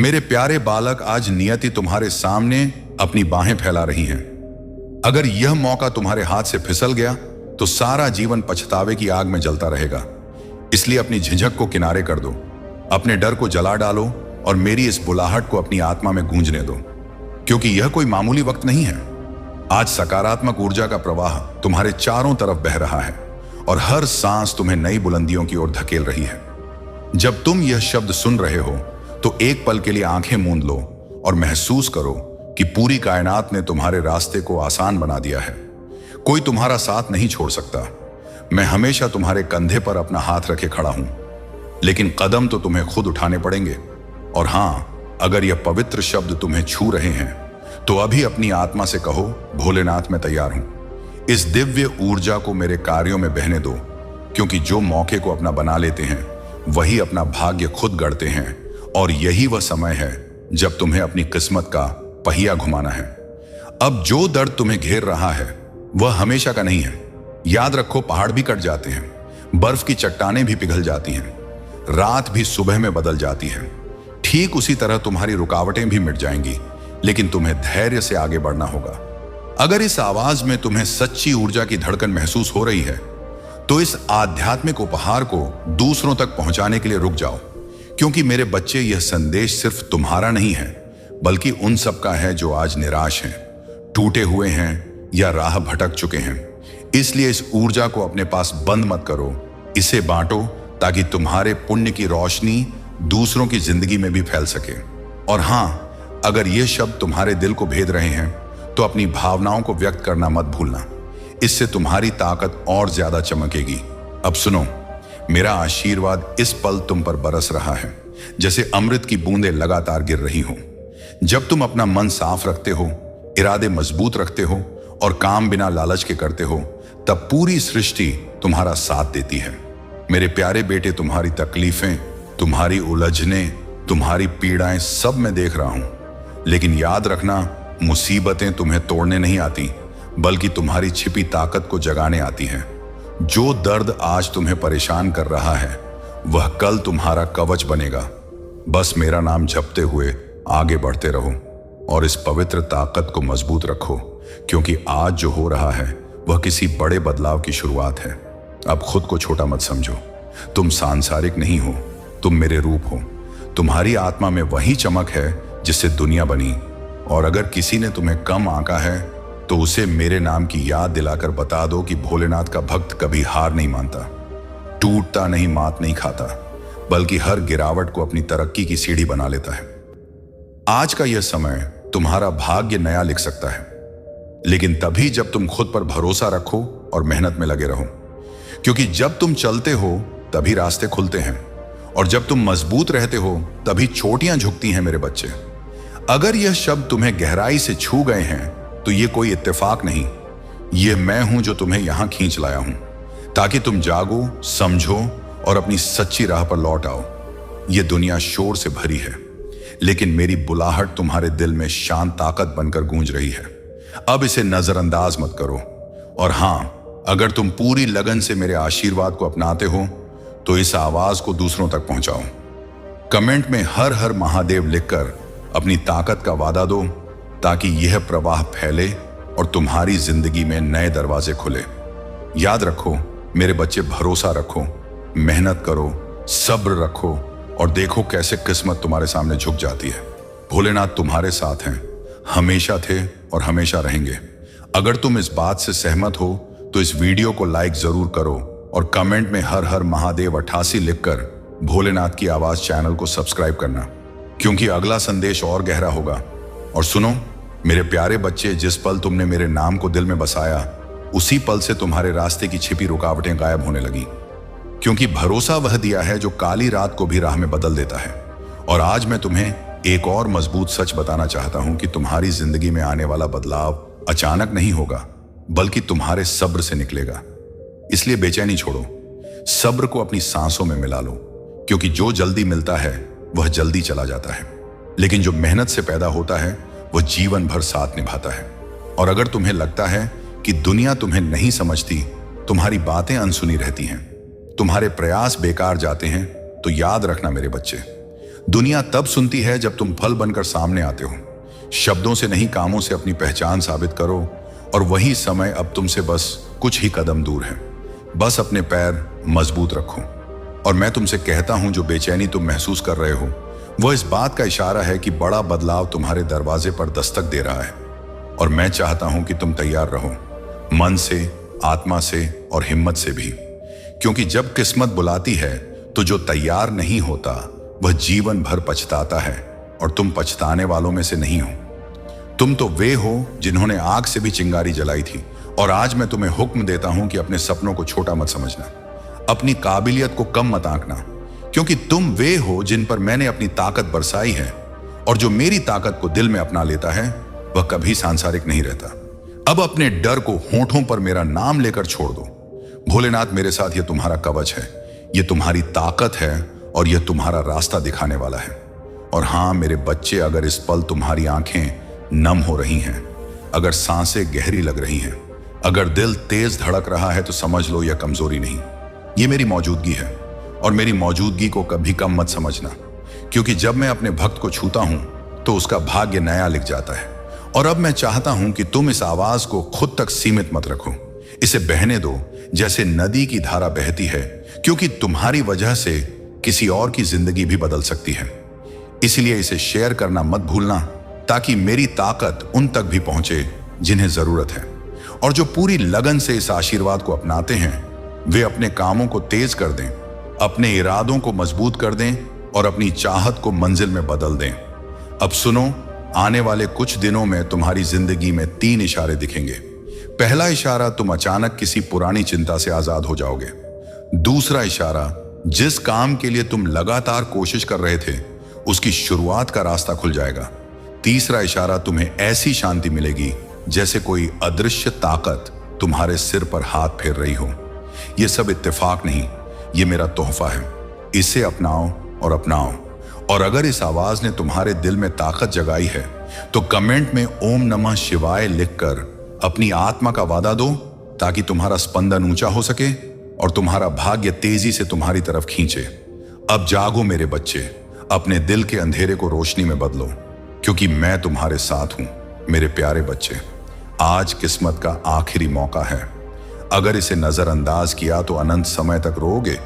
मेरे प्यारे बालक, आज नियति तुम्हारे सामने अपनी बाहें फैला रही हैं। अगर यह मौका तुम्हारे हाथ से फिसल गया तो सारा जीवन पछतावे की आग में जलता रहेगा। इसलिए अपनी झिझक को किनारे कर दो, अपने डर को जला डालो और मेरी इस बुलाहट को अपनी आत्मा में गूंजने दो, क्योंकि यह कोई मामूली वक्त नहीं है। आज सकारात्मक ऊर्जा का प्रवाह तुम्हारे चारों तरफ बह रहा है और हर सांस तुम्हें नई बुलंदियों की ओर धकेल रही है। जब तुम यह शब्द सुन रहे हो तो एक पल के लिए आंखें मूंद लो और महसूस करो कि पूरी कायनात ने तुम्हारे रास्ते को आसान बना दिया है। कोई तुम्हारा साथ नहीं छोड़ सकता। मैं हमेशा तुम्हारे कंधे पर अपना हाथ रखे खड़ा हूं, लेकिन कदम तो तुम्हें खुद उठाने पड़ेंगे। और हां, अगर यह पवित्र शब्द तुम्हें छू रहे हैं तो अभी अपनी आत्मा से कहो, भोलेनाथ मैं तैयार हूं। इस दिव्य ऊर्जा को मेरे कार्यों में बहने दो, क्योंकि जो मौके को अपना बना लेते हैं वही अपना भाग्य खुद गढ़ते हैं। और यही वह समय है जब तुम्हें अपनी किस्मत का पहिया घुमाना है। अब जो दर्द तुम्हें घेर रहा है वह हमेशा का नहीं है। याद रखो, पहाड़ भी कट जाते हैं, बर्फ की चट्टानें भी पिघल जाती हैं, रात भी सुबह में बदल जाती है। ठीक उसी तरह तुम्हारी रुकावटें भी मिट जाएंगी, लेकिन तुम्हें धैर्य से आगे बढ़ना होगा। अगर इस आवाज में तुम्हें सच्ची ऊर्जा की धड़कन महसूस हो रही है तो इस आध्यात्मिक उपहार को दूसरों तक पहुंचाने के लिए रुक जाओ, क्योंकि मेरे बच्चे, यह संदेश सिर्फ तुम्हारा नहीं है बल्कि उन सब का है जो आज निराश हैं, टूटे हुए हैं या राह भटक चुके हैं। इसलिए इस ऊर्जा को अपने पास बंद मत करो, इसे बांटो ताकि तुम्हारे पुण्य की रोशनी दूसरों की जिंदगी में भी फैल सके। और हां, अगर ये शब्द तुम्हारे दिल को भेद रहे हैं तो अपनी भावनाओं को व्यक्त करना मत भूलना। इससे तुम्हारी ताकत और ज्यादा चमकेगी। अब सुनो, मेरा आशीर्वाद इस पल तुम पर बरस रहा है जैसे अमृत की बूंदें लगातार गिर रही हो। जब तुम अपना मन साफ रखते हो, इरादे मजबूत रखते हो और काम बिना लालच के करते हो, तब पूरी सृष्टि तुम्हारा साथ देती है। मेरे प्यारे बेटे, तुम्हारी तकलीफें, तुम्हारी उलझने, तुम्हारी पीड़ाएं सब मैं देख रहा हूं। लेकिन याद रखना, मुसीबतें तुम्हें तोड़ने नहीं आती बल्कि तुम्हारी छिपी ताकत को जगाने आती हैं। जो दर्द आज तुम्हें परेशान कर रहा है वह कल तुम्हारा कवच बनेगा। बस मेरा नाम जपते हुए आगे बढ़ते रहो और इस पवित्र ताकत को मजबूत रखो, क्योंकि आज जो हो रहा है वह किसी बड़े बदलाव की शुरुआत है। अब खुद को छोटा मत समझो। तुम सांसारिक नहीं हो, तुम मेरे रूप हो। तुम्हारी आत्मा में वही चमक है जिससे दुनिया बनी। और अगर किसी ने तुम्हें कम आंका है तो उसे मेरे नाम की याद दिलाकर बता दो कि भोलेनाथ का भक्त कभी हार नहीं मानता, टूटता नहीं, मात नहीं खाता, बल्कि हर गिरावट को अपनी तरक्की की सीढ़ी बना लेता है। आज का यह समय तुम्हारा भाग्य नया लिख सकता है, लेकिन तभी जब तुम खुद पर भरोसा रखो और मेहनत में लगे रहो, क्योंकि जब तुम चलते हो तभी रास्ते खुलते हैं और जब तुम मजबूत रहते हो तभी चोटियां झुकती हैं। मेरे बच्चे, अगर यह शब्द तुम्हें गहराई से छू गए हैं तो ये कोई इत्तेफाक नहीं, ये मैं हूं जो तुम्हें यहां खींच लाया हूं ताकि तुम जागो, समझो और अपनी सच्ची राह पर लौट आओ। ये दुनिया शोर से भरी है, लेकिन मेरी बुलाहट तुम्हारे दिल में शांत ताकत बनकर गूंज रही है। अब इसे नजरअंदाज मत करो। और हां, अगर तुम पूरी लगन से मेरे आशीर्वाद को अपनाते हो तो इस आवाज को दूसरों तक पहुंचाओ। कमेंट में हर हर महादेव लिखकर अपनी ताकत का वादा दो ताकि यह प्रवाह फैले और तुम्हारी जिंदगी में नए दरवाजे खुले। याद रखो मेरे बच्चे, भरोसा रखो, मेहनत करो, सब्र रखो और देखो कैसे किस्मत तुम्हारे सामने झुक जाती है। भोलेनाथ तुम्हारे साथ हैं, हमेशा थे और हमेशा रहेंगे। अगर तुम इस बात से सहमत हो तो इस वीडियो को लाइक जरूर करो और कमेंट में हर हर महादेव 88 लिखकर भोलेनाथ की आवाज चैनल को सब्सक्राइब करना, क्योंकि अगला संदेश और गहरा होगा। और सुनो मेरे प्यारे बच्चे, जिस पल तुमने मेरे नाम को दिल में बसाया उसी पल से तुम्हारे रास्ते की छिपी रुकावटें गायब होने लगी, क्योंकि भरोसा वह दिया है जो काली रात को भी राह में बदल देता है। और आज मैं तुम्हें एक और मजबूत सच बताना चाहता हूं कि तुम्हारी जिंदगी में आने वाला बदलाव अचानक नहीं होगा बल्कि तुम्हारे सब्र से निकलेगा। इसलिए बेचैनी छोड़ो, सब्र को अपनी सांसों में मिला लो, क्योंकि जो जल्दी मिलता है वह जल्दी चला जाता है, लेकिन जो मेहनत से पैदा होता है वह जीवन भर साथ निभाता है। और अगर तुम्हें लगता है कि दुनिया तुम्हें नहीं समझती, तुम्हारी बातें अनसुनी रहती हैं, तुम्हारे प्रयास बेकार जाते हैं, तो याद रखना मेरे बच्चे, दुनिया तब सुनती है जब तुम फल बनकर सामने आते हो। शब्दों से नहीं, कामों से अपनी पहचान साबित करो, और वही समय अब तुमसे बस कुछ ही कदम दूर है। बस अपने पैर मजबूत रखो। और मैं तुमसे कहता हूं, जो बेचैनी तुम महसूस कर रहे हो वो इस बात का इशारा है कि बड़ा बदलाव तुम्हारे दरवाजे पर दस्तक दे रहा है। और मैं चाहता हूं कि तुम तैयार रहो, मन से, आत्मा से और हिम्मत से भी। क्योंकि जब किस्मत बुलाती है तो जो तैयार नहीं होता वह जीवन भर पछताता है, और तुम पछताने वालों में से नहीं हो। तुम तो वे हो जिन्होंने आग से भी चिंगारी जलाई थी। और आज मैं तुम्हें हुक्म देता हूं कि अपने सपनों को छोटा मत समझना, अपनी काबिलियत को कम मत आंकना, क्योंकि तुम वे हो जिन पर मैंने अपनी ताकत बरसाई है। और जो मेरी ताकत को दिल में अपना लेता है वह कभी सांसारिक नहीं रहता। अब अपने डर को होंठों पर मेरा नाम लेकर छोड़ दो। भोलेनाथ मेरे साथ, यह तुम्हारा कवच है, यह तुम्हारी ताकत है, और यह तुम्हारा रास्ता दिखाने वाला है। और हां मेरे बच्चे, अगर इस पल तुम्हारी आंखें नम हो रही हैं, अगर सांसें गहरी लग रही हैं, अगर दिल तेज धड़क रहा है, तो समझ लो यह कमजोरी नहीं, ये मेरी मौजूदगी है। और मेरी मौजूदगी को कभी कम मत समझना, क्योंकि जब मैं अपने भक्त को छूता हूं तो उसका भाग्य नया लिख जाता है। और अब मैं चाहता हूं कि तुम इस आवाज को खुद तक सीमित मत रखो, इसे बहने दो जैसे नदी की धारा बहती है, क्योंकि तुम्हारी वजह से किसी और की जिंदगी भी बदल सकती है। इसलिए इसे शेयर करना मत भूलना, ताकि मेरी ताकत उन तक भी पहुंचे जिन्हें जरूरत है। और जो पूरी लगन से इस आशीर्वाद को अपनाते हैं वे अपने कामों को तेज कर दें, अपने इरादों को मजबूत कर दें, और अपनी चाहत को मंजिल में बदल दें। अब सुनो, आने वाले कुछ दिनों में तुम्हारी जिंदगी में 3 इशारे दिखेंगे। पहला इशारा, तुम अचानक किसी पुरानी चिंता से आजाद हो जाओगे। दूसरा इशारा, जिस काम के लिए तुम लगातार कोशिश कर रहे थे उसकी शुरुआत का रास्ता खुल जाएगा। तीसरा इशारा, तुम्हें ऐसी शांति मिलेगी जैसे कोई अदृश्य ताकत तुम्हारे सिर पर हाथ फेर रही हो। यह सब इत्तेफाक नहीं, यह मेरा तोहफा है। इसे अपनाओ और अपनाओ। और अगर इस आवाज ने तुम्हारे दिल में ताकत जगाई है तो कमेंट में ओम नमः शिवाय लिखकर अपनी आत्मा का वादा दो, ताकि तुम्हारा स्पंदन ऊंचा हो सके और तुम्हारा भाग्य तेजी से तुम्हारी तरफ खींचे। अब जागो मेरे बच्चे, अपने दिल के अंधेरे को रोशनी में बदलो, क्योंकि मैं तुम्हारे साथ हूं मेरे प्यारे बच्चे। आज किस्मत का आखिरी मौका है। अगर इसे नजरअंदाज किया तो अनंत समय तक रोओगे,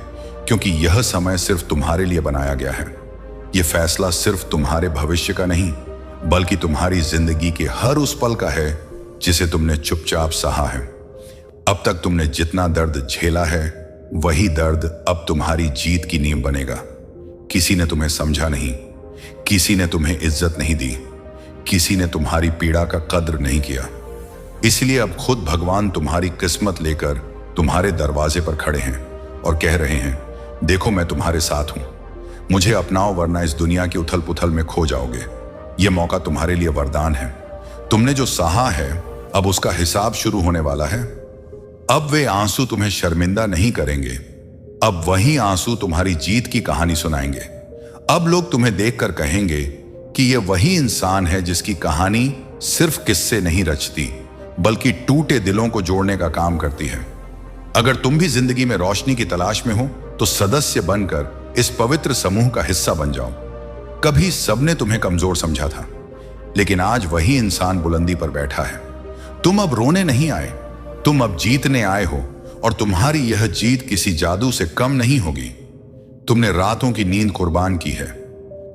क्योंकि यह समय सिर्फ तुम्हारे लिए बनाया गया है। यह फैसला सिर्फ तुम्हारे भविष्य का नहीं, बल्कि तुम्हारी जिंदगी के हर उस पल का है जिसे तुमने चुपचाप सहा है। अब तक तुमने जितना दर्द झेला है वही दर्द अब तुम्हारी जीत की नींव बनेगा। किसी ने तुम्हें समझा नहीं, किसी ने तुम्हें इज्जत नहीं दी, किसी ने तुम्हारी पीड़ा का कद्र नहीं किया। इसलिए अब खुद भगवान तुम्हारी किस्मत लेकर तुम्हारे दरवाजे पर खड़े हैं और कह रहे हैं, देखो मैं तुम्हारे साथ हूं, मुझे अपनाओ वरना इस दुनिया की उथल पुथल में खो जाओगे। यह मौका तुम्हारे लिए वरदान है। तुमने जो सहा है अब उसका हिसाब शुरू होने वाला है। अब वे आंसू तुम्हें शर्मिंदा नहीं करेंगे, अब वही आंसू तुम्हारी जीत की कहानी सुनाएंगे। अब लोग तुम्हें देखकर कहेंगे कि यह वही इंसान है जिसकी कहानी सिर्फ किस्से नहीं रचती, बल्कि टूटे दिलों को जोड़ने का काम करती है। अगर तुम भी जिंदगी में रोशनी की तलाश में हो तो सदस्य बनकर इस पवित्र समूह का हिस्सा बन जाओ। कभी सबने तुम्हें कमजोर समझा था, लेकिन आज वही इंसान बुलंदी पर बैठा है। तुम अब रोने नहीं आए, तुम अब जीतने आए हो, और तुम्हारी यह जीत किसी जादू से कम नहीं होगी। तुमने रातों की नींद कुर्बान की है,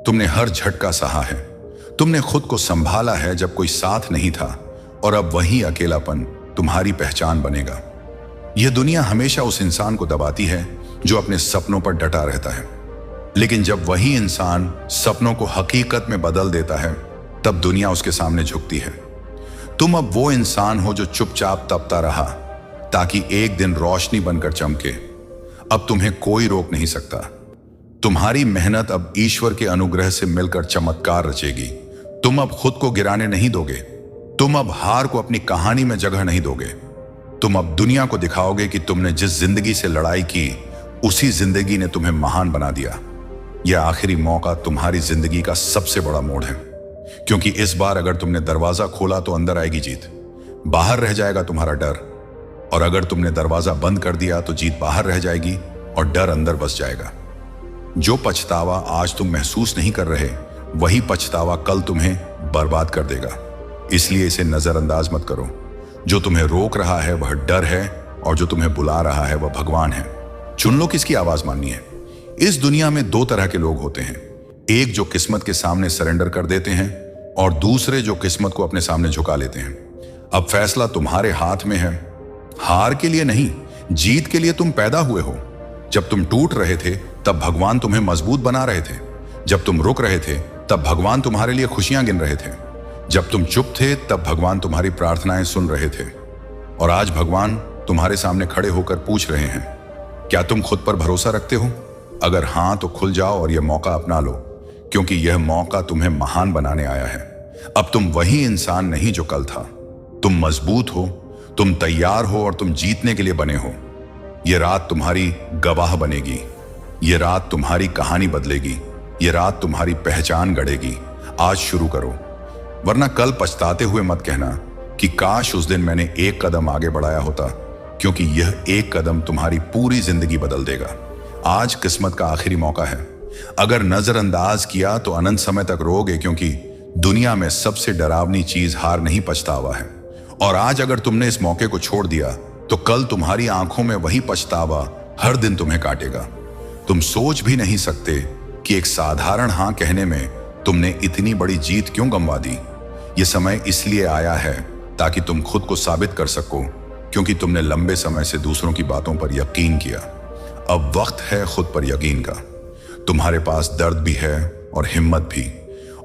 तुमने हर झटका सहा है, तुमने खुद को संभाला है जब कोई साथ नहीं था, और अब वही अकेलापन तुम्हारी पहचान बनेगा। यह दुनिया हमेशा उस इंसान को दबाती है जो अपने सपनों पर डटा रहता है, लेकिन जब वही इंसान सपनों को हकीकत में बदल देता है तब दुनिया उसके सामने झुकती है। तुम अब वो इंसान हो जो चुपचाप तपता रहा ताकि एक दिन रोशनी बनकर चमके। अब तुम्हें कोई रोक नहीं सकता। तुम्हारी मेहनत अब ईश्वर के अनुग्रह से मिलकर चमत्कार रचेगी। तुम अब खुद को गिराने नहीं दोगे, तुम अब हार को अपनी कहानी में जगह नहीं दोगे। तुम अब दुनिया को दिखाओगे कि तुमने जिस जिंदगी से लड़ाई की उसी जिंदगी ने तुम्हें महान बना दिया। यह आखिरी मौका तुम्हारी जिंदगी का सबसे बड़ा मोड़ है, क्योंकि इस बार अगर तुमने दरवाजा खोला तो अंदर आएगी जीत, बाहर रह जाएगा तुम्हारा डर, और अगर तुमने दरवाजा बंद कर दिया तो जीत बाहर रह जाएगी और डर अंदर बस जाएगा। जो पछतावा आज तुम महसूस नहीं कर रहे, वही पछतावा कल तुम्हें बर्बाद कर देगा। इसलिए इसे नजरअंदाज मत करो। जो तुम्हें रोक रहा है वह डर है, और जो तुम्हें बुला रहा है वह भगवान है। चुन लो किसकी आवाज माननी है। इस दुनिया में दो तरह के लोग होते हैं, एक जो किस्मत के सामने सरेंडर कर देते हैं, और दूसरे जो किस्मत को अपने सामने झुका लेते हैं। अब फैसला तुम्हारे हाथ में है। हार के लिए नहीं, जीत के लिए तुम पैदा हुए हो। जब तुम टूट रहे थे तब भगवान तुम्हें मजबूत बना रहे थे। जब तुम रुक रहे थे तब भगवान तुम्हारे लिए खुशियां गिन रहे थे। जब तुम चुप थे तब भगवान तुम्हारी प्रार्थनाएं सुन रहे थे। और आज भगवान तुम्हारे सामने खड़े होकर पूछ रहे हैं, क्या तुम खुद पर भरोसा रखते हो? अगर हां तो खुल जाओ और यह मौका अपना लो, क्योंकि यह मौका तुम्हें महान बनाने आया है। अब तुम वही इंसान नहीं जो कल था। तुम मजबूत हो, तुम तैयार हो, और तुम जीतने के लिए बने हो। यह रात तुम्हारी गवाह बनेगी। यह रात तुम्हारी कहानी बदलेगी। यह रात तुम्हारी पहचान गढ़ेगी। आज शुरू करो, वरना कल पछताते हुए मत कहना कि काश उस दिन मैंने एक कदम आगे बढ़ाया होता, क्योंकि यह एक कदम तुम्हारी पूरी जिंदगी बदल देगा। आज किस्मत का आखिरी मौका है। अगर नजरअंदाज किया तो अनंत समय तक रोओगे, क्योंकि दुनिया में सबसे डरावनी चीज हार नहीं, पछतावा है। और आज अगर तुमने इस मौके को छोड़ दिया तो कल तुम्हारी आंखों में वही पछतावा हर दिन तुम्हें काटेगा। तुम सोच भी नहीं सकते कि एक साधारण हां कहने में तुमने इतनी बड़ी जीत क्यों गंवा दी। यह समय इसलिए आया है ताकि तुम खुद को साबित कर सको, क्योंकि तुमने लंबे समय से दूसरों की बातों पर यकीन किया। अब वक्त है खुद पर यकीन का। तुम्हारे पास दर्द भी है और हिम्मत भी,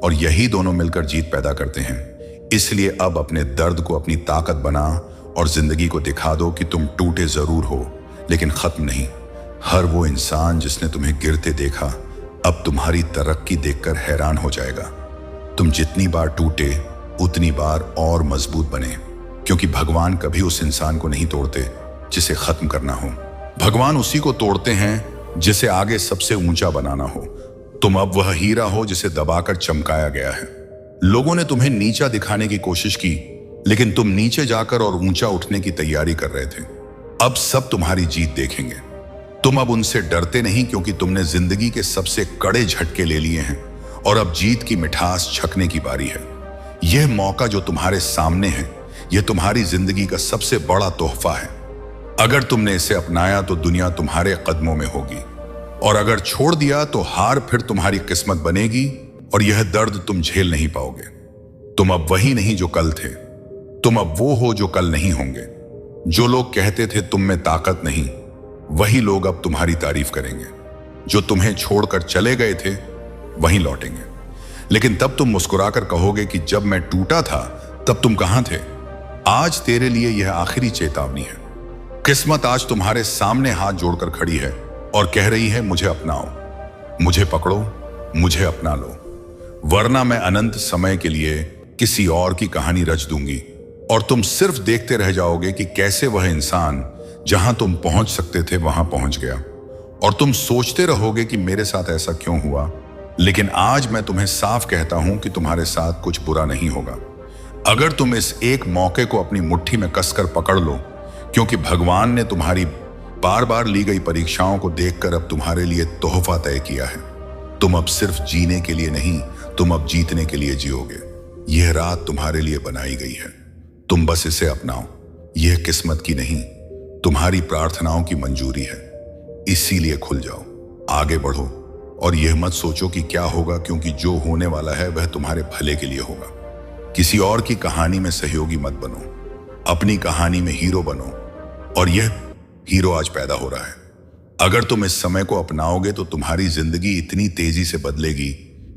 और यही दोनों मिलकर जीत पैदा करते हैं। इसलिए अब अपने दर्द को अपनी ताकत बना और जिंदगी को दिखा दो कि तुम टूटे जरूर हो, लेकिन खत्म नहीं। हर वो इंसान जिसने तुम्हें गिरते देखा अब तुम्हारी तरक्की देखकर हैरान हो जाएगा। तुम जितनी बार टूटे उतनी बार और मजबूत बने, क्योंकि भगवान कभी उस इंसान को नहीं तोड़ते जिसे खत्म करना हो। भगवान उसी को तोड़ते हैं जिसे आगे सबसे ऊंचा बनाना हो। तुम अब वह हीरा हो जिसे दबाकर चमकाया गया है। लोगों ने तुम्हें नीचा दिखाने की कोशिश की, लेकिन तुम नीचे जाकर और ऊंचा उठने की तैयारी कर रहे थे। अब सब तुम्हारी जीत देखेंगे। तुम अब उनसे डरते नहीं, क्योंकि तुमने जिंदगी के सबसे कड़े झटके ले लिए हैं, और अब जीत की मिठास छकने की बारी है। यह मौका जो तुम्हारे सामने है, यह तुम्हारी जिंदगी का सबसे बड़ा तोहफा है। अगर तुमने इसे अपनाया तो दुनिया तुम्हारे कदमों में होगी, और अगर छोड़ दिया तो हार फिर तुम्हारी किस्मत बनेगी, और यह दर्द तुम झेल नहीं पाओगे। तुम अब वही नहीं जो कल थे, तुम अब वो हो जो कल नहीं होंगे। जो लोग कहते थे तुम में ताकत नहीं, वही लोग अब तुम्हारी तारीफ करेंगे। जो तुम्हें छोड़कर चले गए थे वहीं लौटेंगे, लेकिन तब तुम मुस्कुराकर कहोगे कि जब मैं टूटा था तब तुम कहां थे। आज तेरे लिए यह आखिरी चेतावनी है। किस्मत आज तुम्हारे सामने हाथ जोड़कर खड़ी है और कह रही है, मुझे अपनाओ, मुझे पकड़ो, मुझे अपना लो, वरना मैं अनंत समय के लिए किसी और की कहानी रच दूंगी, और तुम सिर्फ देखते रह जाओगे कि कैसे वह इंसान जहां तुम पहुंच सकते थे वहां पहुंच गया। और तुम सोचते रहोगे कि मेरे साथ ऐसा क्यों हुआ, लेकिन आज मैं तुम्हें साफ कहता हूं कि तुम्हारे साथ कुछ बुरा नहीं होगा। अगर तुम इस एक मौके को अपनी मुट्ठी में कसकर पकड़ लो, क्योंकि भगवान ने तुम्हारी बार बार ली गई परीक्षाओं को देखकर अब तुम्हारे लिए तोहफा तय किया है। तुम अब सिर्फ जीने के लिए नहीं, तुम अब जीतने के लिए जियोगे। यह रात तुम्हारे लिए बनाई गई है, तुम बस इसे अपनाओ। यह किस्मत की नहीं, तुम्हारी प्रार्थनाओं की मंजूरी है। इसीलिए खुल जाओ, आगे बढ़ो, और यह मत सोचो कि क्या होगा, क्योंकि जो होने वाला है वह तुम्हारे भले के लिए होगा। किसी और की कहानी में सहयोगी मत बनो, अपनी कहानी में हीरो बनो, और यह हीरो आज पैदा हो रहा है। अगर तुम इस समय को अपनाओगे तो तुम्हारी जिंदगी इतनी तेजी से बदलेगी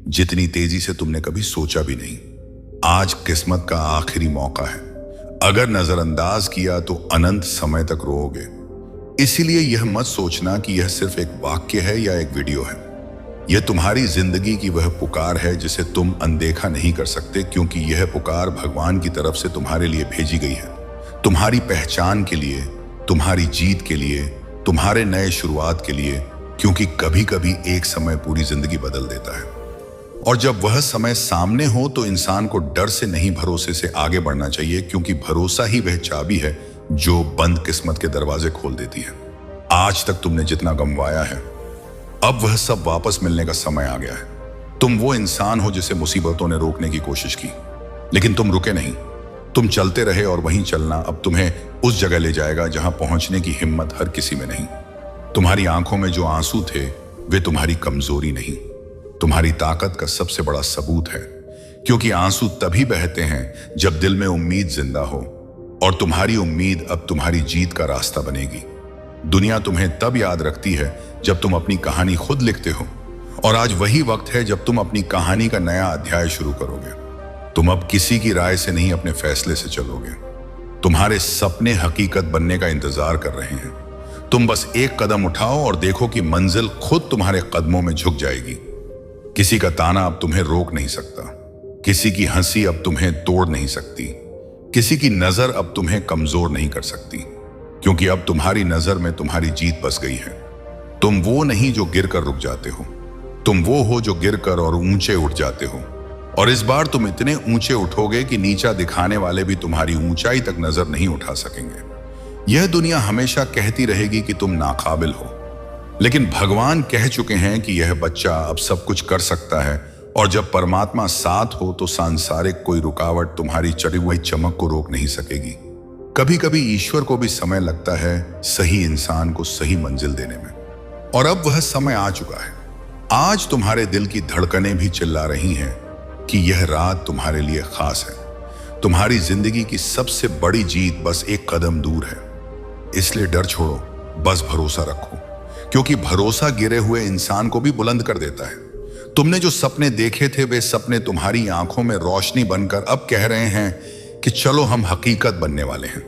जितनी तेजी से तुमने कभी सोचा भी नहीं। आज किस्मत का आखिरी मौका है। अगर नजरअंदाज किया तो अनंत समय तक रोओगे। इसीलिए यह मत सोचना कि यह सिर्फ एक वाक्य है या एक वीडियो है। यह तुम्हारी जिंदगी की वह पुकार है जिसे तुम अनदेखा नहीं कर सकते, क्योंकि यह पुकार भगवान की तरफ से तुम्हारे लिए भेजी गई है। तुम्हारी पहचान के लिए, तुम्हारी जीत के लिए, तुम्हारे नए शुरुआत के लिए, क्योंकि कभी कभी एक समय पूरी जिंदगी बदल देता है। और जब वह समय सामने हो तो इंसान को डर से नहीं, भरोसे से आगे बढ़ना चाहिए, क्योंकि भरोसा ही वह चाबी है जो बंद किस्मत के दरवाजे खोल देती है। आज तक तुमने जितना गंवाया है अब वह सब वापस मिलने का समय आ गया है। तुम वो इंसान हो जिसे मुसीबतों ने रोकने की कोशिश की, लेकिन तुम रुके नहीं। तुम चलते रहे और वहीं चलना अब तुम्हें उस जगह ले जाएगा जहां पहुंचने की हिम्मत हर किसी में नहीं। तुम्हारी आंखों में जो आंसू थे वे तुम्हारी कमजोरी नहीं, तुम्हारी ताकत का सबसे बड़ा सबूत है। क्योंकि आंसू तभी बहते हैं जब दिल में उम्मीद जिंदा हो, और तुम्हारी उम्मीद अब तुम्हारी जीत का रास्ता बनेगी। दुनिया तुम्हें तब याद रखती है जब तुम अपनी कहानी खुद लिखते हो, और आज वही वक्त है जब तुम अपनी कहानी का नया अध्याय शुरू करोगे। तुम अब किसी की राय से नहीं, अपने फैसले से चलोगे। तुम्हारे सपने हकीकत बनने का इंतजार कर रहे हैं। तुम बस एक कदम उठाओ और देखो कि मंजिल खुद तुम्हारे कदमों में झुक जाएगी। किसी का ताना अब तुम्हें रोक नहीं सकता, किसी की हंसी अब तुम्हें तोड़ नहीं सकती, किसी की नजर अब तुम्हें कमजोर नहीं कर सकती, क्योंकि अब तुम्हारी नजर में तुम्हारी जीत बस गई है। तुम वो नहीं जो गिरकर रुक जाते हो, तुम वो हो जो गिरकर और ऊंचे उठ जाते हो। और इस बार तुम इतने ऊंचे उठोगे कि नीचा दिखाने वाले भी तुम्हारी ऊंचाई तक नजर नहीं उठा सकेंगे। यह दुनिया हमेशा कहती रहेगी कि तुम नाकाबिल हो, लेकिन भगवान कह चुके हैं कि यह बच्चा अब सब कुछ कर सकता है, और जब परमात्मा साथ हो तो सांसारिक कोई रुकावट तुम्हारी चढ़ी हुई चमक को रोक नहीं सकेगी। कभी कभी ईश्वर को भी समय लगता है सही इंसान को सही मंजिल देने में, और अब वह समय आ चुका है। आज तुम्हारे दिल की धड़कनें भी चिल्ला रही हैं कि यह रात तुम्हारे लिए खास है। तुम्हारी जिंदगी की सबसे बड़ी जीत बस एक कदम दूर है। इसलिए डर छोड़ो, बस भरोसा रखो, क्योंकि भरोसा गिरे हुए इंसान को भी बुलंद कर देता है। तुमने जो सपने देखे थे वे सपने तुम्हारी आंखों में रोशनी बनकर अब कह रहे हैं कि चलो हम हकीकत बनने वाले हैं।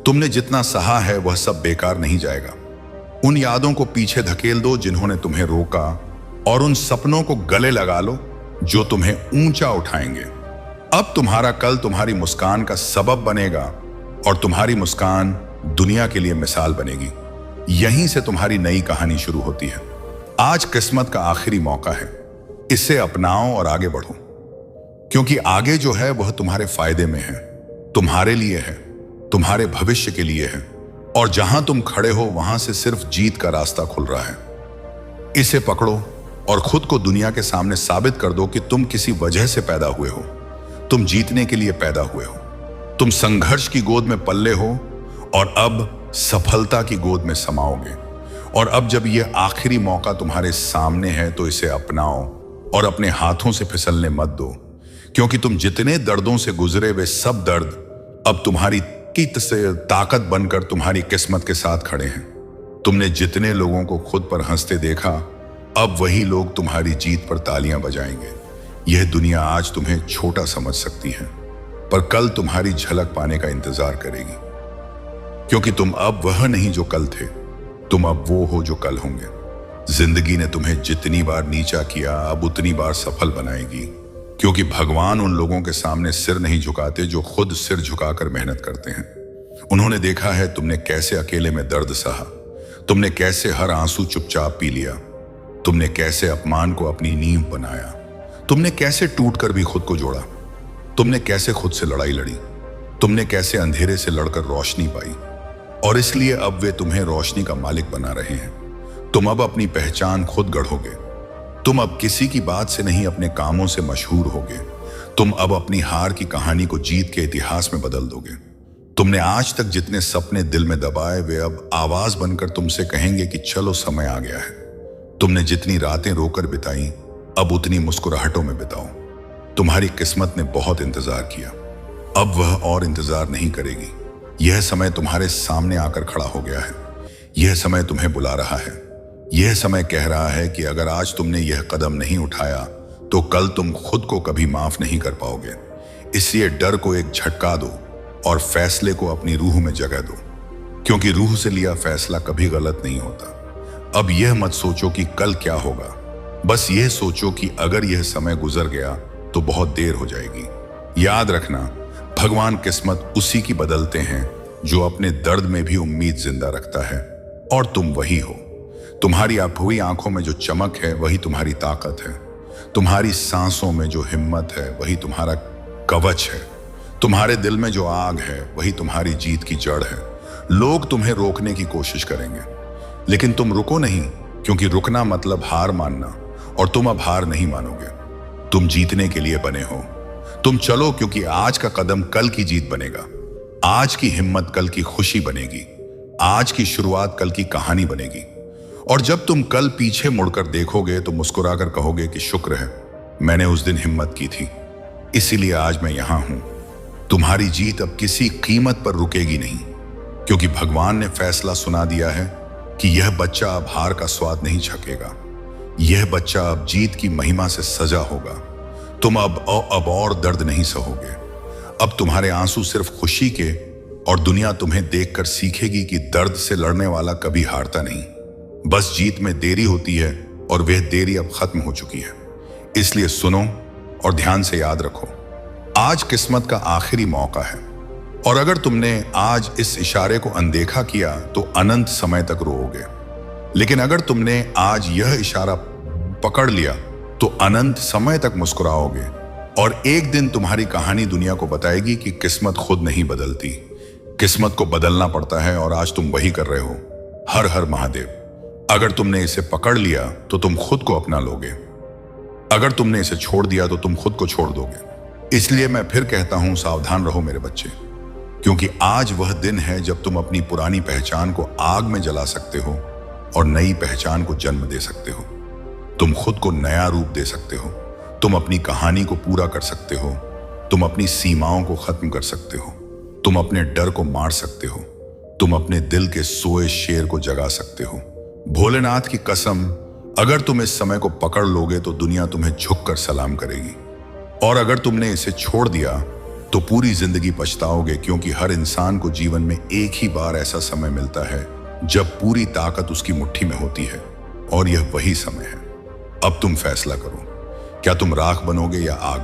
तुमने जितना सहा है वह सब बेकार नहीं जाएगा। उन यादों को पीछे धकेल दो जिन्होंने तुम्हें रोका, और उन सपनों को गले लगा लो जो तुम्हें ऊंचा उठाएंगे। अब तुम्हारा कल तुम्हारी मुस्कान का सबब बनेगा, और तुम्हारी मुस्कान दुनिया के लिए मिसाल बनेगी। यहीं से तुम्हारी नई कहानी शुरू होती है। आज किस्मत का आखिरी मौका है, इसे अपनाओ और आगे बढ़ो, क्योंकि आगे जो है वह तुम्हारे फायदे में है, तुम्हारे लिए है, तुम्हारे भविष्य के लिए है, और जहां तुम खड़े हो वहां से सिर्फ जीत का रास्ता खुल रहा है। इसे पकड़ो और खुद को दुनिया के सामने साबित कर दो कि तुम किसी वजह से पैदा हुए हो, तुम जीतने के लिए पैदा हुए हो, तुम संघर्ष की गोद में पल्ले हो, और अब सफलता की गोद में समाओगे। और अब जब यह आखिरी मौका तुम्हारे सामने है तो इसे अपनाओ और अपने हाथों से फिसलने मत दो, क्योंकि तुम जितने दर्दों से गुजरे वे सब दर्द अब तुम्हारी से ताकत बनकर तुम्हारी किस्मत के साथ खड़े हैं। तुमने जितने लोगों को खुद पर हंसते देखा, अब वही लोग तुम्हारी जीत पर तालियां बजाएंगे। यह दुनिया आज तुम्हें छोटा समझ सकती है, पर कल तुम्हारी झलक पाने का इंतजार करेगी, क्योंकि तुम अब वह नहीं जो कल थे, तुम अब वो हो जो कल होंगे। जिंदगी ने तुम्हें जितनी बार नीचा किया अब उतनी बार सफल बनाएगी, क्योंकि भगवान उन लोगों के सामने सिर नहीं झुकाते जो खुद सिर झुकाकर मेहनत करते हैं। उन्होंने देखा है तुमने कैसे अकेले में दर्द सहा, तुमने कैसे हर आंसू चुपचाप पी लिया, तुमने कैसे अपमान को अपनी नींव बनाया, तुमने कैसे टूटकर भी खुद को जोड़ा, तुमने कैसे खुद से लड़ाई लड़ी, तुमने कैसे अंधेरे से लड़कर रोशनी पाई, और इसलिए अब वे तुम्हें रोशनी का मालिक बना रहे हैं। तुम अब अपनी पहचान खुद गढ़ोगे। तुम अब किसी की बात से नहीं अपने कामों से मशहूर होगे। तुम अब अपनी हार की कहानी को जीत के इतिहास में बदल दोगे। तुमने आज तक जितने सपने दिल में दबाए वे अब आवाज बनकर तुमसे कहेंगे कि चलो समय आ गया है। तुमने जितनी रातें रोकर बिताई अब उतनी मुस्कुराहटों में बिताओ। तुम्हारी किस्मत ने बहुत इंतजार किया, अब वह और इंतजार नहीं करेगी। यह समय तुम्हारे सामने आकर खड़ा हो गया है। यह समय तुम्हें बुला रहा है। यह समय कह रहा है कि अगर आज तुमने यह कदम नहीं उठाया तो कल तुम खुद को कभी माफ नहीं कर पाओगे। इसलिए डर को एक झटका दो और फैसले को अपनी रूह में जगह दो, क्योंकि रूह से लिया फैसला कभी गलत नहीं होता। अब यह मत सोचो कि कल क्या होगा, बस यह सोचो कि अगर यह समय गुजर गया तो बहुत देर हो जाएगी। याद रखना, भगवान किस्मत उसी की बदलते हैं जो अपने दर्द में भी उम्मीद जिंदा रखता है, और तुम वही हो। तुम्हारी हुई आंखों में जो चमक है वही तुम्हारी ताकत है। तुम्हारी सांसों में जो हिम्मत है वही तुम्हारा कवच है। तुम्हारे दिल में जो आग है वही तुम्हारी जीत की जड़ है। लोग तुम्हें रोकने की कोशिश करेंगे, लेकिन तुम रुको नहीं, क्योंकि रुकना मतलब हार मानना, और तुम अब हार नहीं मानोगे। तुम जीतने के लिए बने हो। तुम चलो, क्योंकि आज का कदम कल की जीत बनेगा। आज की हिम्मत कल की खुशी बनेगी। आज की शुरुआत कल की कहानी बनेगी। और जब तुम कल पीछे मुड़कर देखोगे तो मुस्कुराकर कहोगे कि शुक्र है मैंने उस दिन हिम्मत की थी, इसीलिए आज मैं यहां हूं। तुम्हारी जीत अब किसी कीमत पर रुकेगी नहीं, क्योंकि भगवान ने फैसला सुना दिया है कि यह बच्चा अब हार का स्वाद नहीं छकेगा। यह बच्चा अब जीत की महिमा से सजा होगा। तुम अब और दर्द नहीं सहोगे। अब तुम्हारे आंसू सिर्फ खुशी के, और दुनिया तुम्हें देखकर सीखेगी कि दर्द से लड़ने वाला कभी हारता नहीं। बस जीत में देरी होती है, और वह देरी अब खत्म हो चुकी है। इसलिए सुनो और ध्यान से याद रखो, आज किस्मत का आखिरी मौका है। और अगर तुमने आज इस इशारे को अनदेखा किया तो अनंत समय तक रोओगे। लेकिन अगर तुमने आज यह इशारा पकड़ लिया तो अनंत समय तक मुस्कुराओगे। और एक दिन तुम्हारी कहानी दुनिया को बताएगी कि किस्मत खुद नहीं बदलती, किस्मत को बदलना पड़ता है, और आज तुम वही कर रहे हो। हर हर महादेव। अगर तुमने इसे पकड़ लिया तो तुम खुद को अपना लोगे। अगर तुमने इसे छोड़ दिया तो तुम खुद को छोड़ दोगे। इसलिए मैं फिर कहता हूं, सावधान रहो मेरे बच्चे, क्योंकि आज वह दिन है जब तुम अपनी पुरानी पहचान को आग में जला सकते हो और नई पहचान को जन्म दे सकते हो। तुम खुद को नया रूप दे सकते हो। तुम अपनी कहानी को पूरा कर सकते हो। तुम अपनी सीमाओं को खत्म कर सकते हो। तुम अपने डर को मार सकते हो। तुम अपने दिल के सोए शेर को जगा सकते हो। भोलेनाथ की कसम, अगर तुम इस समय को पकड़ लोगे तो दुनिया तुम्हें झुककर सलाम करेगी। और अगर तुमने इसे छोड़ दिया तो पूरी जिंदगी पछताओगे, क्योंकि हर इंसान को जीवन में एक ही बार ऐसा समय मिलता है जब पूरी ताकत उसकी मुट्ठी में होती है, और यह वही समय है। अब तुम फैसला करो, क्या तुम राख बनोगे या आग?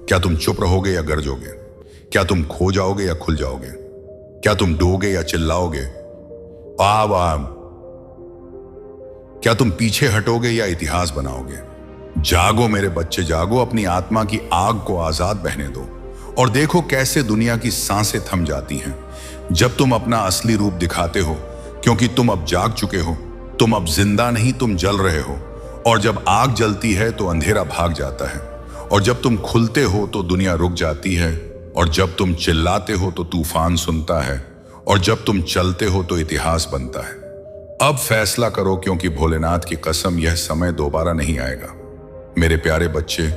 क्या तुम चुप रहोगे या गरजोगे? क्या तुम खो जाओगे या खुल जाओगे? क्या तुम डोगे या चिल्लाओगे? क्या तुम पीछे हटोगे या इतिहास बनाओगे? जागो मेरे बच्चे, जागो। अपनी आत्मा की आग को आजाद बहने दो, और देखो कैसे दुनिया की सांसें थम जाती हैं जब तुम अपना असली रूप दिखाते हो, क्योंकि तुम अब जाग चुके हो। तुम अब जिंदा नहीं, तुम जल रहे हो। और जब आग जलती है तो अंधेरा भाग जाता है, और जब तुम खुलते हो तो दुनिया रुक जाती है, और जब तुम चिल्लाते हो तो तूफान सुनता है, और जब तुम चलते हो तो इतिहास बनता है। अब फैसला करो, क्योंकि भोलेनाथ की कसम, यह समय दोबारा नहीं आएगा। मेरे प्यारे बच्चे,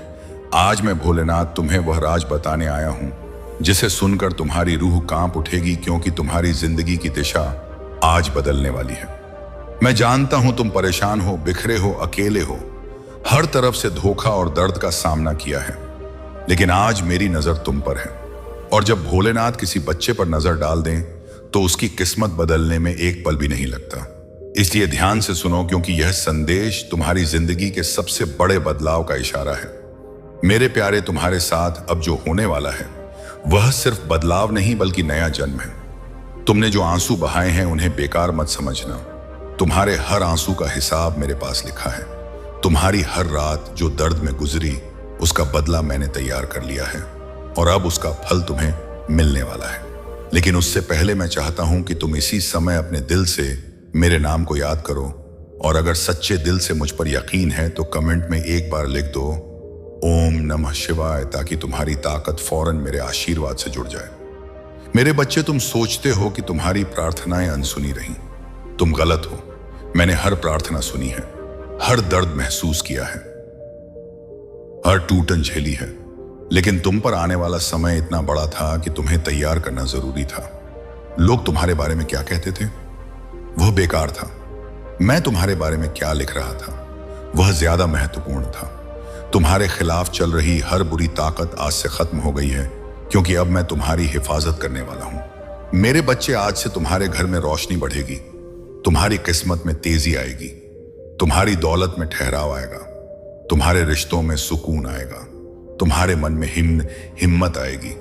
आज मैं भोलेनाथ तुम्हें वह राज बताने आया हूं जिसे सुनकर तुम्हारी रूह कांप उठेगी, क्योंकि तुम्हारी जिंदगी की दिशा आज बदलने वाली है। मैं जानता हूं तुम परेशान हो, बिखरे हो, अकेले हो, हर तरफ से धोखा और दर्द का सामना किया है। लेकिन आज मेरी नजर तुम पर है, और जब भोलेनाथ किसी बच्चे पर नजर डाल दें तो उसकी किस्मत बदलने में एक पल भी नहीं लगता। इसलिए ध्यान से सुनो, क्योंकि यह संदेश तुम्हारी जिंदगी के सबसे बड़े बदलाव का इशारा है। मेरे प्यारे, तुम्हारे साथ अब जो होने वाला है वह सिर्फ बदलाव नहीं बल्कि नया जन्म है। तुमने जो आंसू बहाए हैं उन्हें बेकार मत समझना। तुम्हारे हर आंसू का हिसाब मेरे पास लिखा है। तुम्हारी हर रात जो दर्द में गुजरी उसका बदला मैंने तैयार कर लिया है, और अब उसका फल तुम्हें मिलने वाला है। लेकिन उससे पहले मैं चाहता हूं कि तुम इसी समय अपने दिल से मेरे नाम को याद करो, और अगर सच्चे दिल से मुझ पर यकीन है तो कमेंट में एक बार लिख दो ओम नमः शिवाय, ताकि तुम्हारी ताकत फौरन मेरे आशीर्वाद से जुड़ जाए। मेरे बच्चे, तुम सोचते हो कि तुम्हारी प्रार्थनाएं अनसुनी रहीं। तुम गलत हो। मैंने हर प्रार्थना सुनी है, हर दर्द महसूस किया है, हर टूटन झेली है। लेकिन तुम पर आने वाला समय इतना बड़ा था कि तुम्हें तैयार करना जरूरी था। लोग तुम्हारे बारे में क्या कहते थे वह बेकार था। मैं तुम्हारे बारे में क्या लिख रहा था वह ज्यादा महत्वपूर्ण था। तुम्हारे खिलाफ चल रही हर बुरी ताकत आज से खत्म हो गई है, क्योंकि अब मैं तुम्हारी हिफाजत करने वाला हूं। मेरे बच्चे, आज से तुम्हारे घर में रोशनी बढ़ेगी, तुम्हारी किस्मत में तेजी आएगी, तुम्हारी दौलत में ठहराव आएगा, तुम्हारे रिश्तों में सुकून आएगा, तुम्हारे मन में हिम्मत आएगी।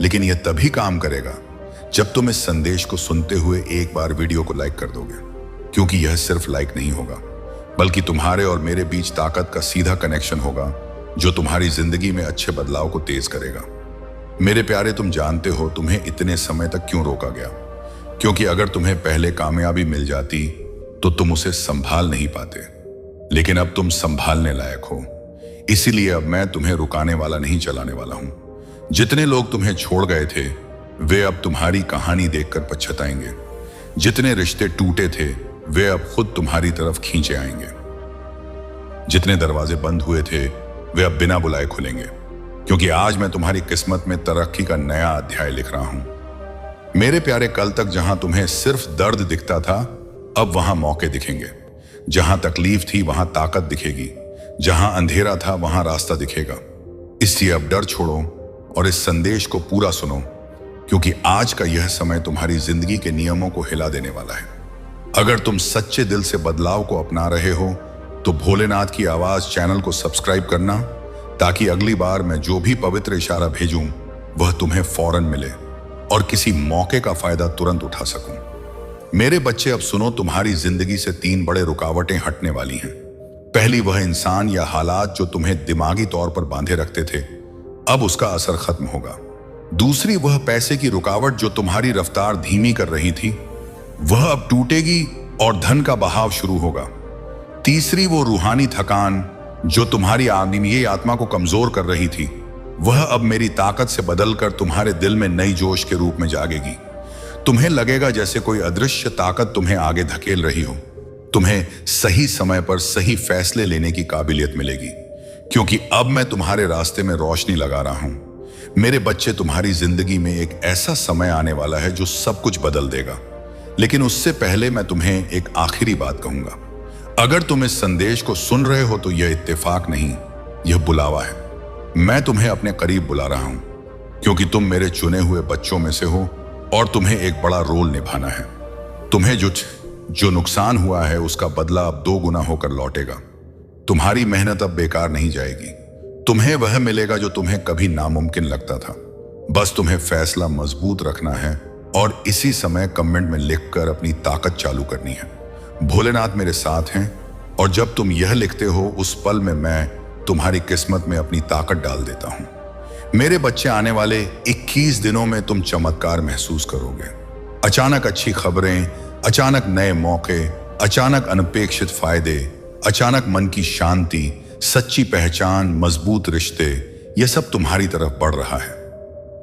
लेकिन यह तभी काम करेगा जब तुम इस संदेश को सुनते हुए एक बार वीडियो को लाइक कर दोगे, क्योंकि यह सिर्फ लाइक नहीं होगा बल्कि तुम्हारे और मेरे बीच ताकत का सीधा कनेक्शन होगा जो तुम्हारी जिंदगी में अच्छे बदलाव को तेज करेगा। मेरे प्यारे, तुम जानते हो तुम्हें इतने समय तक क्यों रोका गया, क्योंकि अगर तुम्हें पहले कामयाबी मिल जाती तो तुम उसे संभाल नहीं पाते, लेकिन अब तुम संभालने लायक हो। इसीलिए अब मैं तुम्हें रुकाने वाला नहीं, चलाने वाला हूं। जितने लोग तुम्हें छोड़ गए थे वे अब तुम्हारी कहानी देखकर पछताएंगे। जितने रिश्ते टूटे थे वे अब खुद तुम्हारी तरफ खींचे आएंगे। जितने दरवाजे बंद हुए थे वे अब बिना बुलाए खुलेंगे, क्योंकि आज मैं तुम्हारी किस्मत में तरक्की का नया अध्याय लिख रहा हूं। मेरे प्यारे, कल तक जहां तुम्हें सिर्फ दर्द दिखता था, अब वहां मौके दिखेंगे। जहां तकलीफ थी वहां ताकत दिखेगी, जहां अंधेरा था वहां रास्ता दिखेगा। इसलिए अब डर छोड़ो और इस संदेश को पूरा सुनो, क्योंकि आज का यह समय तुम्हारी जिंदगी के नियमों को हिला देने वाला है। अगर तुम सच्चे दिल से बदलाव को अपना रहे हो तो भोलेनाथ की आवाज चैनल को सब्सक्राइब करना, ताकि अगली बार मैं जो भी पवित्र इशारा भेजूं वह तुम्हें फौरन मिले और किसी मौके का फायदा तुरंत उठा सकूं। मेरे बच्चे, अब सुनो, तुम्हारी जिंदगी से 3 बड़े रुकावटें हटने वाली हैं। पहली, वह इंसान या हालात जो तुम्हें दिमागी तौर पर बांधे रखते थे, अब उसका असर खत्म होगा। दूसरी, वह पैसे की रुकावट जो तुम्हारी रफ्तार धीमी कर रही थी, वह अब टूटेगी और धन का बहाव शुरू होगा। तीसरी, वो रूहानी थकान जो तुम्हारी आदमी आत्मा को कमजोर कर रही थी, वह अब मेरी ताकत से बदलकर तुम्हारे दिल में नई जोश के रूप में जागेगी। तुम्हें लगेगा जैसे कोई अदृश्य ताकत तुम्हें आगे धकेल रही हो। तुम्हें सही समय पर सही फैसले लेने की काबिलियत मिलेगी, क्योंकि अब मैं तुम्हारे रास्ते में रोशनी लगा रहा हूं। मेरे बच्चे, तुम्हारी जिंदगी में एक ऐसा समय आने वाला है जो सब कुछ बदल देगा। लेकिन उससे पहले मैं तुम्हें एक आखिरी बात कहूंगा। अगर तुम इस संदेश को सुन रहे हो तो यह इत्तेफाक नहीं, यह बुलावा है। मैं तुम्हें अपने करीब बुला रहा हूं, क्योंकि तुम मेरे चुने हुए बच्चों में से हो और तुम्हें एक बड़ा रोल निभाना है। तुम्हें जो नुकसान हुआ है उसका बदला अब 2 गुना होकर लौटेगा। तुम्हारी मेहनत अब बेकार नहीं जाएगी। तुम्हें वह मिलेगा जो तुम्हें कभी नामुमकिन लगता था। बस तुम्हें फैसला मजबूत रखना है और इसी समय कमेंट में लिखकर अपनी ताकत चालू करनी है। भोलेनाथ मेरे साथ हैं, और जब तुम यह लिखते हो उस पल में मैं तुम्हारी किस्मत में अपनी ताकत डाल देता हूं। मेरे बच्चे, आने वाले 21 दिनों में तुम चमत्कार महसूस करोगे। अचानक अच्छी खबरें, अचानक नए मौके, अचानक अनपेक्षित फायदे, अचानक मन की शांति, सच्ची पहचान, मजबूत रिश्ते, यह सब तुम्हारी तरफ बढ़ रहा है।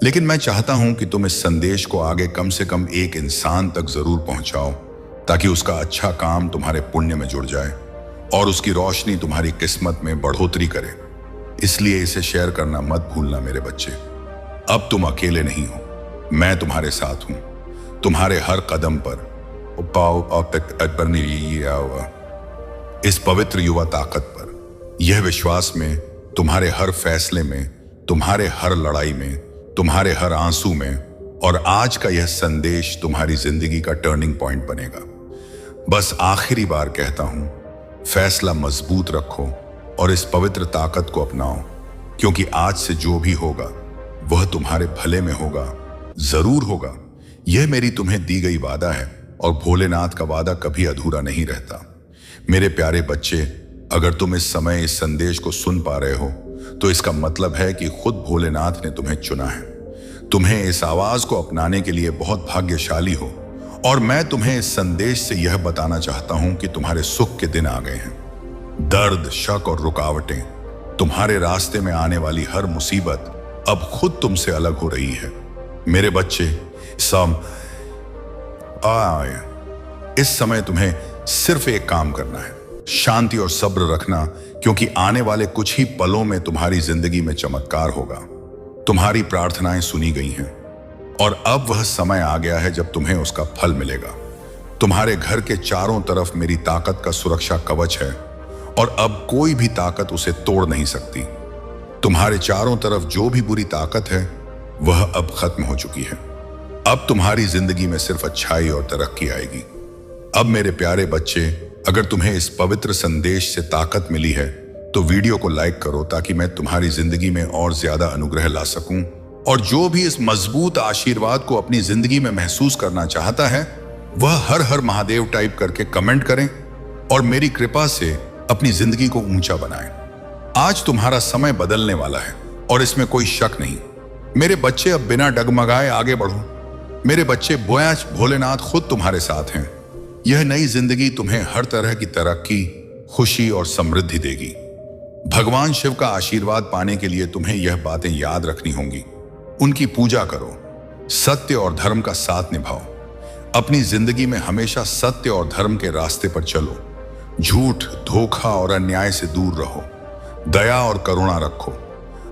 लेकिन मैं चाहता हूं कि तुम इस संदेश को आगे कम से कम एक इंसान तक जरूर पहुंचाओ, ताकि उसका अच्छा काम तुम्हारे पुण्य में जुड़ जाए और उसकी रोशनी तुम्हारी किस्मत में बढ़ोतरी करे। इसलिए इसे शेयर करना मत भूलना मेरे बच्चे। अब तुम अकेले नहीं हो, मैं तुम्हारे साथ हूं। तुम्हारे हर कदम पर इस पवित्र युवा ताकत पर, यह विश्वास में, तुम्हारे हर फैसले में, तुम्हारे हर लड़ाई में, तुम्हारे हर आंसू में, और आज का यह संदेश तुम्हारी जिंदगी का टर्निंग पॉइंट बनेगा। बस आखिरी बार कहता हूं, फैसला मजबूत रखो और इस पवित्र ताकत को अपनाओ, क्योंकि आज से जो भी होगा वह तुम्हारे भले में होगा, जरूर होगा। यह मेरी तुम्हें दी गई वादा है, और भोलेनाथ का वादा कभी अधूरा नहीं रहता। मेरे प्यारे बच्चे, अगर तुम इस समय इस संदेश को सुन पा रहे हो तो इसका मतलब है कि खुद भोलेनाथ ने तुम्हें चुना है। तुम्हें इस आवाज को अपनाने के लिए बहुत भाग्यशाली हो, और मैं तुम्हें इस संदेश से यह बताना चाहता हूं कि तुम्हारे सुख के दिन आ गए हैं। दर्द, शक और रुकावटें, तुम्हारे रास्ते में आने वाली हर मुसीबत अब खुद तुमसे अलग हो रही है। मेरे बच्चे, इस समय तुम्हें सिर्फ एक काम करना है, शांति और सब्र रखना, क्योंकि आने वाले कुछ ही पलों में तुम्हारी जिंदगी में चमत्कार होगा। तुम्हारी प्रार्थनाएं सुनी गई हैं, और अब वह समय आ गया है जब तुम्हें उसका फल मिलेगा। तुम्हारे घर के चारों तरफ मेरी ताकत का सुरक्षा कवच है, और अब कोई भी ताकत उसे तोड़ नहीं सकती। तुम्हारे चारों तरफ जो भी बुरी ताकत है वह अब खत्म हो चुकी है। अब तुम्हारी जिंदगी में सिर्फ अच्छाई और तरक्की आएगी। अब मेरे प्यारे बच्चे, अगर तुम्हें इस पवित्र संदेश से ताकत मिली है तो वीडियो को लाइक करो, ताकि मैं तुम्हारी जिंदगी में और ज्यादा अनुग्रह ला सकूं। और जो भी इस मजबूत आशीर्वाद को अपनी जिंदगी में महसूस करना चाहता है वह हर हर महादेव टाइप करके कमेंट करें और मेरी कृपा से अपनी जिंदगी को ऊंचा बनाएं। आज तुम्हारा समय बदलने वाला है और इसमें कोई शक नहीं। मेरे बच्चे, अब बिना डगमगाए आगे बढ़ो। मेरे बच्चे, आज भोलेनाथ खुद तुम्हारे साथ हैं। यह नई जिंदगी तुम्हें हर तरह की तरक्की, खुशी और समृद्धि देगी। भगवान शिव का आशीर्वाद पाने के लिए तुम्हें यह बातें याद रखनी होंगी। उनकी पूजा करो, सत्य और धर्म का साथ निभाओ। अपनी जिंदगी में हमेशा सत्य और धर्म के रास्ते पर चलो। झूठ, धोखा और अन्याय से दूर रहो। दया और करुणा रखो।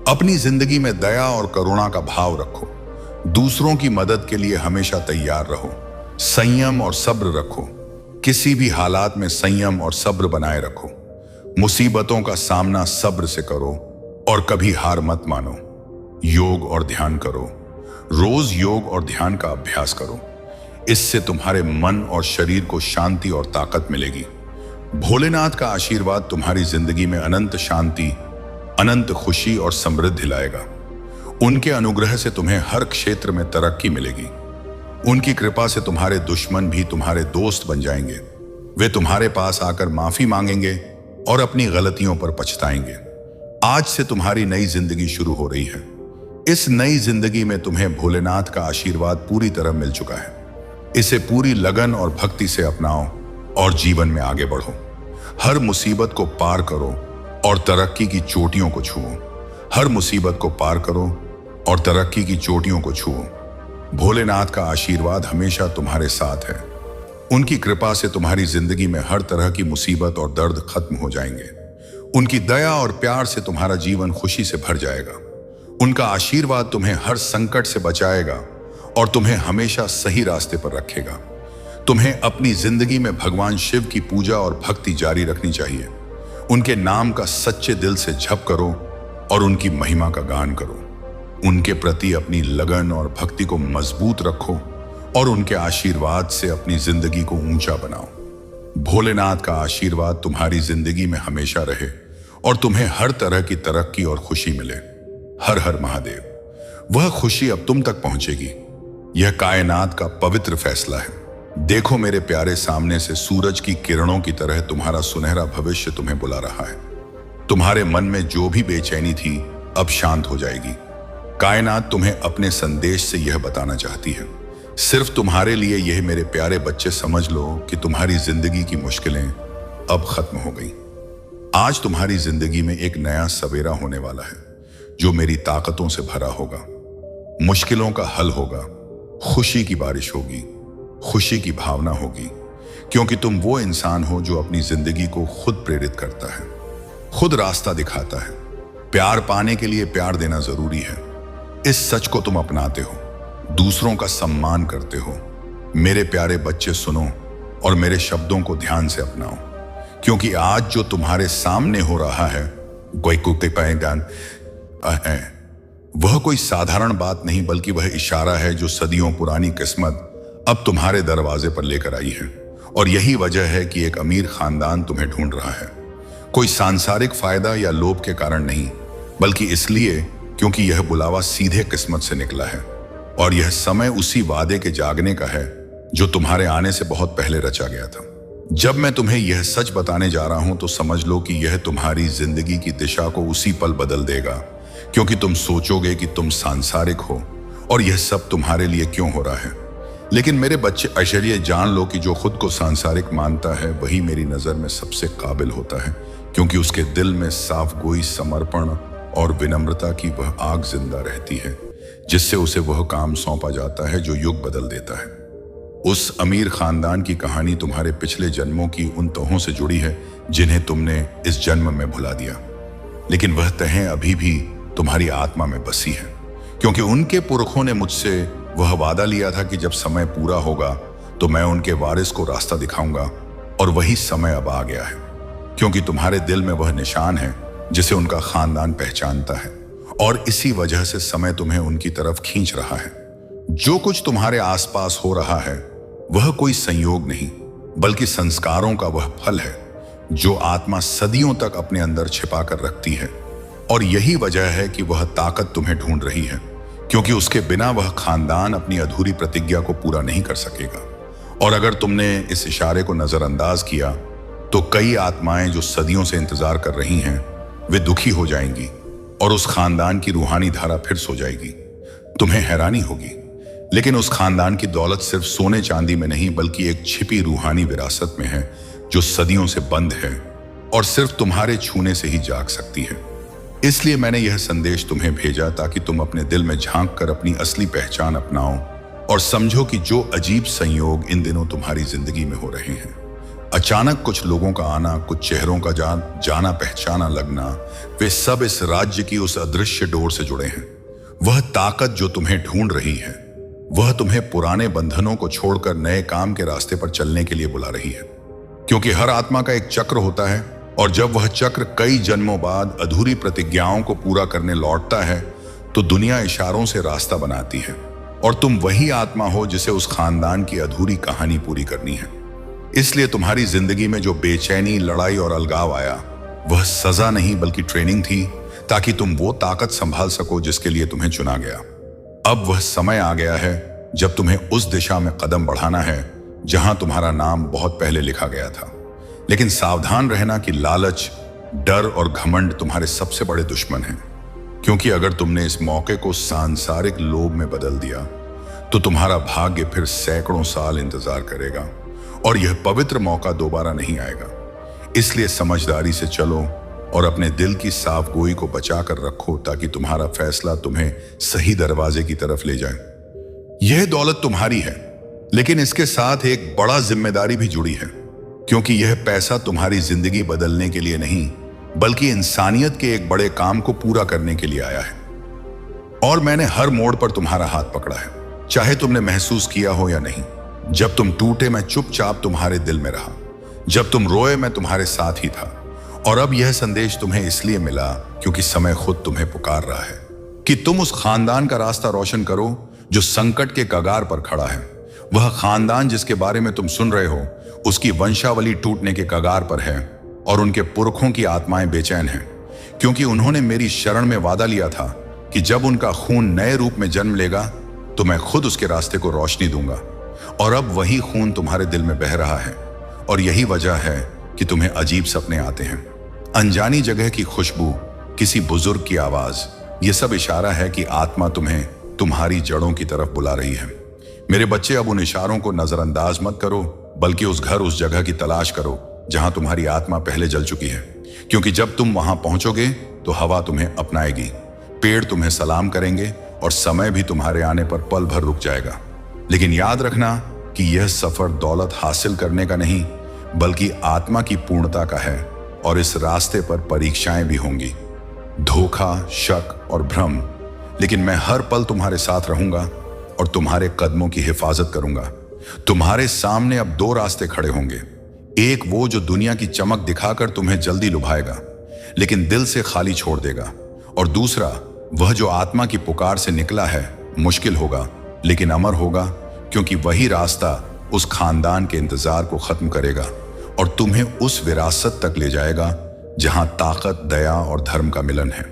अपनी जिंदगी में दया और करुणा का भाव रखो। दूसरों की मदद के लिए हमेशा तैयार रहो। संयम और सब्र रखो। किसी भी हालात में संयम और सब्र बनाए रखो। मुसीबतों का सामना सब्र से करो और कभी हार मत मानो। योग और ध्यान करो। रोज योग और ध्यान का अभ्यास करो। इससे तुम्हारे मन और शरीर को शांति और ताकत मिलेगी। भोलेनाथ का आशीर्वाद तुम्हारी जिंदगी में अनंत शांति, अनंत खुशी और समृद्धि लाएगा। उनके अनुग्रह से तुम्हें हर क्षेत्र में तरक्की मिलेगी। उनकी कृपा से तुम्हारे दुश्मन भी तुम्हारे दोस्त बन जाएंगे। वे तुम्हारे पास आकर माफी मांगेंगे और अपनी गलतियों पर पछताएंगे। आज से तुम्हारी नई जिंदगी शुरू हो रही है। इस नई जिंदगी में तुम्हें भोलेनाथ का आशीर्वाद पूरी तरह मिल चुका है। इसे पूरी लगन और भक्ति से अपनाओ और जीवन में आगे बढ़ो। हर मुसीबत को पार करो और तरक्की की चोटियों को छुओ। हर मुसीबत को पार करो और तरक्की की चोटियों को छुओ। भोलेनाथ का आशीर्वाद हमेशा तुम्हारे साथ है। उनकी कृपा से तुम्हारी जिंदगी में हर तरह की मुसीबत और दर्द खत्म हो जाएंगे। उनकी दया और प्यार से तुम्हारा जीवन खुशी से भर जाएगा। उनका आशीर्वाद तुम्हें हर संकट से बचाएगा और तुम्हें हमेशा सही रास्ते पर रखेगा। तुम्हें अपनी जिंदगी में भगवान शिव की पूजा और भक्ति जारी रखनी चाहिए। उनके नाम का सच्चे दिल से जप करो और उनकी महिमा का गान करो। उनके प्रति अपनी लगन और भक्ति को मजबूत रखो और उनके आशीर्वाद से अपनी जिंदगी को ऊंचा बनाओ। भोलेनाथ का आशीर्वाद तुम्हारी जिंदगी में हमेशा रहे और तुम्हें हर तरह की तरक्की और खुशी मिले। हर हर महादेव। वह खुशी अब तुम तक पहुंचेगी। यह कायनात का पवित्र फैसला है। देखो मेरे प्यारे, सामने से सूरज की किरणों की तरह तुम्हारा सुनहरा भविष्य तुम्हें बुला रहा है। तुम्हारे मन में जो भी बेचैनी थी अब शांत हो जाएगी। कायनात तुम्हें अपने संदेश से यह बताना चाहती है। सिर्फ तुम्हारे लिए यह मेरे प्यारे बच्चे समझ लो कि तुम्हारी जिंदगी की मुश्किलें अब खत्म हो गई। आज तुम्हारी जिंदगी में एक नया सवेरा होने वाला है जो मेरी ताकतों से भरा होगा। मुश्किलों का हल होगा। खुशी की बारिश होगी। खुशी की भावना होगी, क्योंकि तुम वो इंसान हो जो अपनी जिंदगी को खुद प्रेरित करता है, खुद रास्ता दिखाता है। प्यार पाने के लिए प्यार देना जरूरी है। इस सच को तुम अपनाते हो, दूसरों का सम्मान करते हो। मेरे प्यारे बच्चे, सुनो और मेरे शब्दों को ध्यान से अपनाओ, क्योंकि आज जो तुम्हारे सामने हो रहा है वह कोई साधारण बात नहीं, बल्कि वह इशारा है जो सदियों पुरानी किस्मत अब तुम्हारे दरवाजे पर लेकर आई है। और यही वजह है कि एक अमीर खानदान तुम्हें ढूंढ रहा है। कोई सांसारिक फायदा या लोभ के कारण नहीं, बल्कि इसलिए क्योंकि यह बुलावा सीधे किस्मत से निकला है। और यह समय उसी वादे के जागने का है जो तुम्हारे आने से बहुत पहले रचा गया था। जब मैं तुम्हें यह सच बताने जा रहा हूं तो समझ लो कि यह तुम्हारी जिंदगी की दिशा को उसी पल बदल देगा, क्योंकि तुम सोचोगे कि तुम सांसारिक हो और यह सब तुम्हारे लिए क्यों हो रहा है। लेकिन मेरे बच्चे, आश्चर्य जान लो कि जो खुद को सांसारिक मानता है वही मेरी नजर में सबसे काबिल होता है, क्योंकि उसके दिल में साफ गोई, समर्पण और विनम्रता की वह आग जिंदा रहती है, जिससे उसे वह काम सौंपा जाता है जो युग बदल देता है। उस अमीर खानदान की कहानी तुम्हारे पिछले जन्मों की उन तहों से जुड़ी है जिन्हें तुमने इस जन्म में भुला दिया, लेकिन वह तहें अभी भी तुम्हारी आत्मा में बसी है, क्योंकि उनके पुरखों ने मुझसे वह वादा लिया था कि जब समय पूरा होगा तो मैं उनके वारिस को रास्ता दिखाऊंगा, और वही समय अब आ गया है, क्योंकि तुम्हारे दिल में वह निशान है जिसे उनका खानदान पहचानता है, और इसी वजह से समय तुम्हें उनकी तरफ खींच रहा है। जो कुछ तुम्हारे आसपास हो रहा है वह कोई संयोग नहीं, बल्कि संस्कारों का वह फल है जो आत्मा सदियों तक अपने अंदर छिपा कर रखती है। और यही वजह है कि वह ताकत तुम्हें ढूंढ रही है, क्योंकि उसके बिना वह खानदान अपनी अधूरी प्रतिज्ञा को पूरा नहीं कर सकेगा। और अगर तुमने इस इशारे को नजरअंदाज किया तो कई आत्माएं जो सदियों से इंतजार कर रही हैं वे दुखी हो जाएंगी और उस खानदान की रूहानी धारा फिर सो जाएगी। तुम्हें हैरानी होगी, लेकिन उस खानदान की दौलत सिर्फ सोने चांदी में नहीं बल्कि एक छिपी रूहानी विरासत में है जो सदियों से बंद है और सिर्फ तुम्हारे छूने से ही जाग सकती है। इसलिए मैंने यह संदेश तुम्हें भेजा ताकि तुम अपने दिल में झांक कर अपनी असली पहचान अपनाओ और समझो कि जो अजीब संयोग इन दिनों तुम्हारी जिंदगी में हो रहे हैं, अचानक कुछ लोगों का आना, कुछ चेहरों का जाना पहचाना लगना, वे सब इस राज्य की उस अदृश्य डोर से जुड़े हैं। वह ताकत जो तुम्हें ढूंढ रही है, वह तुम्हें पुराने बंधनों को छोड़कर नए काम के रास्ते पर चलने के लिए बुला रही है। क्योंकि हर आत्मा का एक चक्र होता है और जब वह चक्र कई जन्मों बाद अधूरी प्रतिज्ञाओं को पूरा करने लौटता है तो दुनिया इशारों से रास्ता बनाती है और तुम वही आत्मा हो जिसे उस खानदान की अधूरी कहानी पूरी करनी है। इसलिए तुम्हारी जिंदगी में जो बेचैनी, लड़ाई और अलगाव आया, वह सजा नहीं बल्कि ट्रेनिंग थी ताकि तुम वो ताकत संभाल सको जिसके लिए तुम्हें चुना गया। अब वह समय आ गया है जब तुम्हें उस दिशा में कदम बढ़ाना है जहां तुम्हारा नाम बहुत पहले लिखा गया था। लेकिन सावधान रहना कि लालच, डर और घमंड तुम्हारे सबसे बड़े दुश्मन हैं। क्योंकि अगर तुमने इस मौके को सांसारिक लोभ में बदल दिया तो तुम्हारा भाग्य फिर सैकड़ों साल इंतजार करेगा और यह पवित्र मौका दोबारा नहीं आएगा। इसलिए समझदारी से चलो और अपने दिल की साफ गोई को बचा कर रखो ताकि तुम्हारा फैसला तुम्हें सही दरवाजे की तरफ ले जाए। यह दौलत तुम्हारी है, लेकिन इसके साथ एक बड़ा जिम्मेदारी भी जुड़ी है। क्योंकि यह पैसा तुम्हारी जिंदगी बदलने के लिए नहीं बल्कि इंसानियत के एक बड़े काम को पूरा करने के लिए आया है। और मैंने हर मोड़ पर तुम्हारा हाथ पकड़ा है, चाहे तुमने महसूस किया हो या नहीं। जब तुम टूटे मैं चुपचाप तुम्हारे दिल में रहा, जब तुम रोए मैं तुम्हारे साथ ही था। और अब यह संदेश तुम्हें इसलिए मिला क्योंकि समय खुद तुम्हें पुकार रहा है कि तुम उस खानदान का रास्ता रोशन करो जो संकट के कगार पर खड़ा है। वह खानदान जिसके बारे में तुम सुन रहे हो, उसकी वंशावली टूटने के कगार पर है और उनके पुरखों की आत्माएं बेचैन हैं क्योंकि उन्होंने मेरी शरण में वादा लिया था कि जब उनका खून नए रूप में जन्म लेगा तो मैं खुद उसके रास्ते को रोशनी दूंगा। और अब वही खून तुम्हारे दिल में बह रहा है और यही वजह है कि तुम्हें अजीब सपने आते हैं, अनजानी जगह की खुशबू, किसी बुजुर्ग की आवाज। यह सब इशारा है कि आत्मा तुम्हें तुम्हारी जड़ों की तरफ बुला रही है। मेरे बच्चे, अब उन इशारों को नजरअंदाज मत करो बल्कि उस जगह की तलाश करो जहां तुम्हारी आत्मा पहले जल चुकी है। क्योंकि जब तुम वहां पहुंचोगे तो हवा तुम्हें अपनाएगी, पेड़ तुम्हें सलाम करेंगे और समय भी तुम्हारे आने पर पल भर रुक जाएगा। लेकिन याद रखना कि यह सफर दौलत हासिल करने का नहीं बल्कि आत्मा की पूर्णता का है और इस रास्ते पर परीक्षाएं भी होंगी, धोखा, शक और भ्रम। लेकिन मैं हर पल तुम्हारे साथ रहूंगा और तुम्हारे कदमों की हिफाजत करूंगा। तुम्हारे सामने अब दो रास्ते खड़े होंगे, एक वो जो दुनिया की चमक दिखाकर तुम्हें जल्दी लुभाएगा लेकिन दिल से खाली छोड़ देगा, और दूसरा वह जो आत्मा की पुकार से निकला है, मुश्किल होगा लेकिन अमर होगा क्योंकि वही रास्ता उस खानदान के इंतजार को खत्म करेगा और तुम्हें उस विरासत तक ले जाएगा जहां ताकत, दया और धर्म का मिलन है।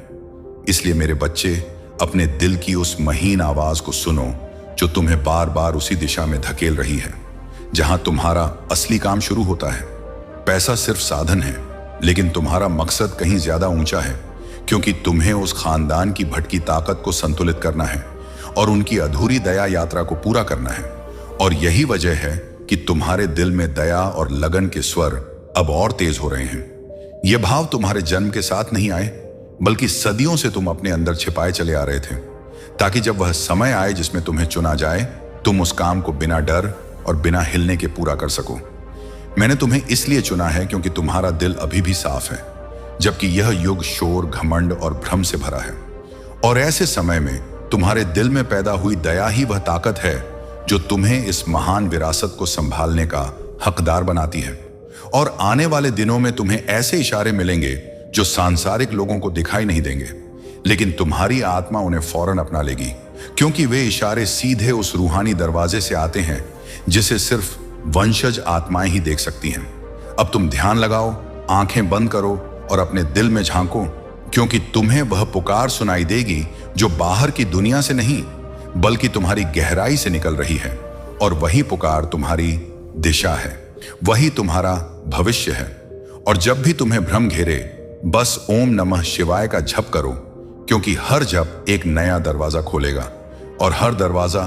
इसलिए मेरे बच्चे, अपने दिल की उस महीन आवाज को सुनो जो तुम्हें बार बार उसी दिशा में धकेल रही है जहां तुम्हारा असली काम शुरू होता है। पैसा सिर्फ साधन है लेकिन तुम्हारा मकसद कहीं ज्यादा ऊंचा है क्योंकि तुम्हें उस खानदान की भटकी ताकत को संतुलित करना है और उनकी अधूरी दया यात्रा को पूरा करना है। और यही वजह है कि तुम्हारे दिल में दया और लगन के स्वर अब और तेज हो रहे हैं। ये भाव तुम्हारे जन्म के साथ नहीं आए बल्कि सदियों से तुम अपने अंदर छिपाए चले आ रहे थे ताकि जब वह समय आए जिसमें तुम्हें चुना जाए, तुम उस काम को बिना डर और बिना हिलने के पूरा कर सको। मैंने तुम्हें इसलिए चुना है क्योंकि तुम्हारा दिल अभी भी साफ है जबकि यह युग शोर, घमंड और भ्रम से भरा है। और ऐसे समय में तुम्हारे दिल में पैदा हुई दया ही वह ताकत है जो तुम्हें इस महान विरासत को संभालने का हकदार बनाती है। और आने वाले दिनों में तुम्हें ऐसे इशारे मिलेंगे जो सांसारिक लोगों को दिखाई नहीं देंगे, लेकिन तुम्हारी आत्मा उन्हें फौरन अपना लेगी क्योंकि वे इशारे सीधे उस रूहानी दरवाजे से आते हैं जिसे सिर्फ वंशज आत्माएं ही देख सकती हैं। अब तुम ध्यान लगाओ, आंखें बंद करो और अपने दिल में झांको क्योंकि तुम्हें वह पुकार सुनाई देगी जो बाहर की दुनिया से नहीं बल्कि तुम्हारी गहराई से निकल रही है। और वही पुकार तुम्हारी दिशा है, वही तुम्हारा भविष्य है। और जब भी तुम्हें भ्रम घेरे, बस ओम नमः शिवाय का जप करो क्योंकि हर जप एक नया दरवाजा खोलेगा और हर दरवाजा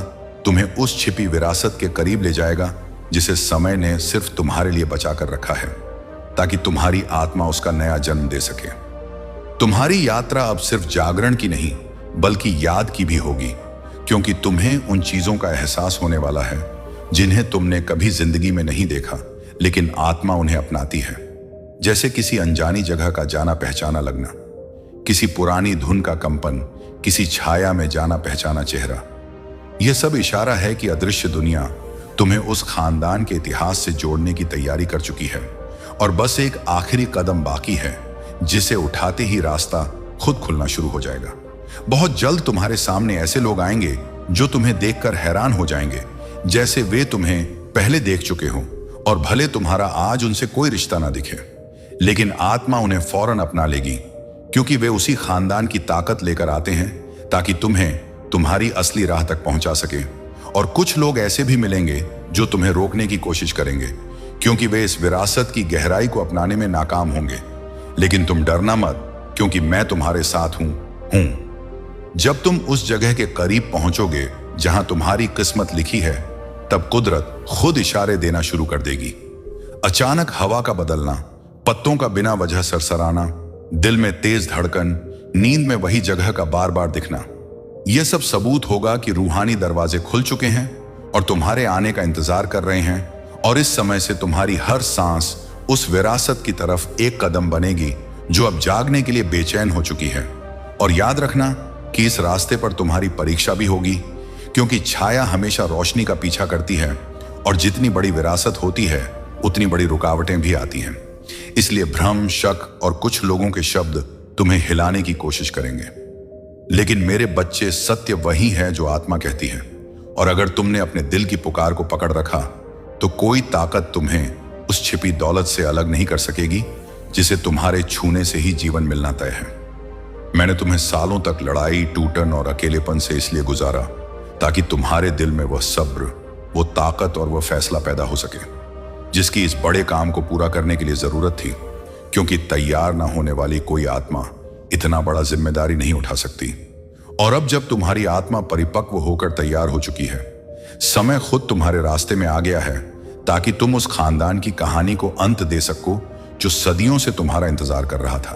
तुम्हें उस छिपी विरासत के करीब ले जाएगा जिसे समय ने सिर्फ तुम्हारे लिए बचा कर रखा है, ताकि तुम्हारी आत्मा उसका नया जन्म दे सके। तुम्हारी यात्रा अब सिर्फ जागरण की नहीं बल्कि याद की भी होगी, क्योंकि तुम्हें उन चीजों का एहसास होने वाला है जिन्हें तुमने कभी जिंदगी में नहीं देखा, लेकिन आत्मा उन्हें अपनाती है। जैसे किसी अनजानी जगह का जाना पहचाना लगना, किसी पुरानी धुन का कंपन, किसी छाया में जाना पहचाना चेहरा। यह सब इशारा है कि अदृश्य दुनिया तुम्हें उस खानदान के इतिहास से जोड़ने की तैयारी कर चुकी है, और बस एक आखिरी कदम बाकी है जिसे उठाते ही रास्ता खुद खुलना शुरू हो जाएगा। बहुत जल्द तुम्हारे सामने ऐसे लोग आएंगे जो तुम्हें देखकर हैरान हो जाएंगे, जैसे वे तुम्हें पहले देख चुके हो, और भले तुम्हारा आज उनसे कोई रिश्ता ना दिखे, लेकिन आत्मा उन्हें फौरन अपना लेगी, क्योंकि वे उसी खानदान की ताकत लेकर आते हैं ताकि तुम्हें तुम्हारी असली राह तक पहुंचा सके। और कुछ लोग ऐसे भी मिलेंगे जो तुम्हें रोकने की कोशिश करेंगे, क्योंकि वे इस विरासत की गहराई को अपनाने में नाकाम होंगे। लेकिन तुम डरना मत, क्योंकि मैं तुम्हारे साथ हूं। जब तुम उस जगह के करीब पहुंचोगे जहां तुम्हारी किस्मत लिखी है, तब कुदरत खुद इशारे देना शुरू कर देगी। अचानक हवा का बदलना, पत्तों का बिना वजह सरसराना, दिल में तेज धड़कन, नींद में वही जगह का बार बार दिखना, यह सब सबूत होगा कि रूहानी दरवाजे खुल चुके हैं और तुम्हारे आने का इंतजार कर रहे हैं। और इस समय से तुम्हारी हर सांस उस विरासत की तरफ एक कदम बनेगी जो अब जागने के लिए बेचैन हो चुकी है। और याद रखना कि इस रास्ते पर तुम्हारी परीक्षा भी होगी, क्योंकि छाया हमेशा रोशनी का पीछा करती है, और जितनी बड़ी विरासत होती है उतनी बड़ी रुकावटें भी आती हैं। इसलिए भ्रम, शक और कुछ लोगों के शब्द तुम्हें हिलाने की कोशिश करेंगे, लेकिन मेरे बच्चे, सत्य वही है जो आत्मा कहती है। और अगर तुमने अपने दिल की पुकार को पकड़ रखा तो कोई ताकत तुम्हें उस छिपी दौलत से अलग नहीं कर सकेगी जिसे तुम्हारे छूने से ही जीवन मिलना तय है। मैंने तुम्हें सालों तक लड़ाई, टूटन और अकेलेपन से इसलिए गुजारा ताकि तुम्हारे दिल में वह सब्र, वो ताकत और वह फैसला पैदा हो सके जिसकी इस बड़े काम को पूरा करने के लिए जरूरत थी, क्योंकि तैयार ना होने वाली कोई आत्मा इतना बड़ा जिम्मेदारी नहीं उठा सकती। और अब जब तुम्हारी आत्मा परिपक्व होकर तैयार हो चुकी है, समय खुद तुम्हारे रास्ते में आ गया है ताकि तुम उस खानदान की कहानी को अंत दे सको जो सदियों से तुम्हारा इंतजार कर रहा था।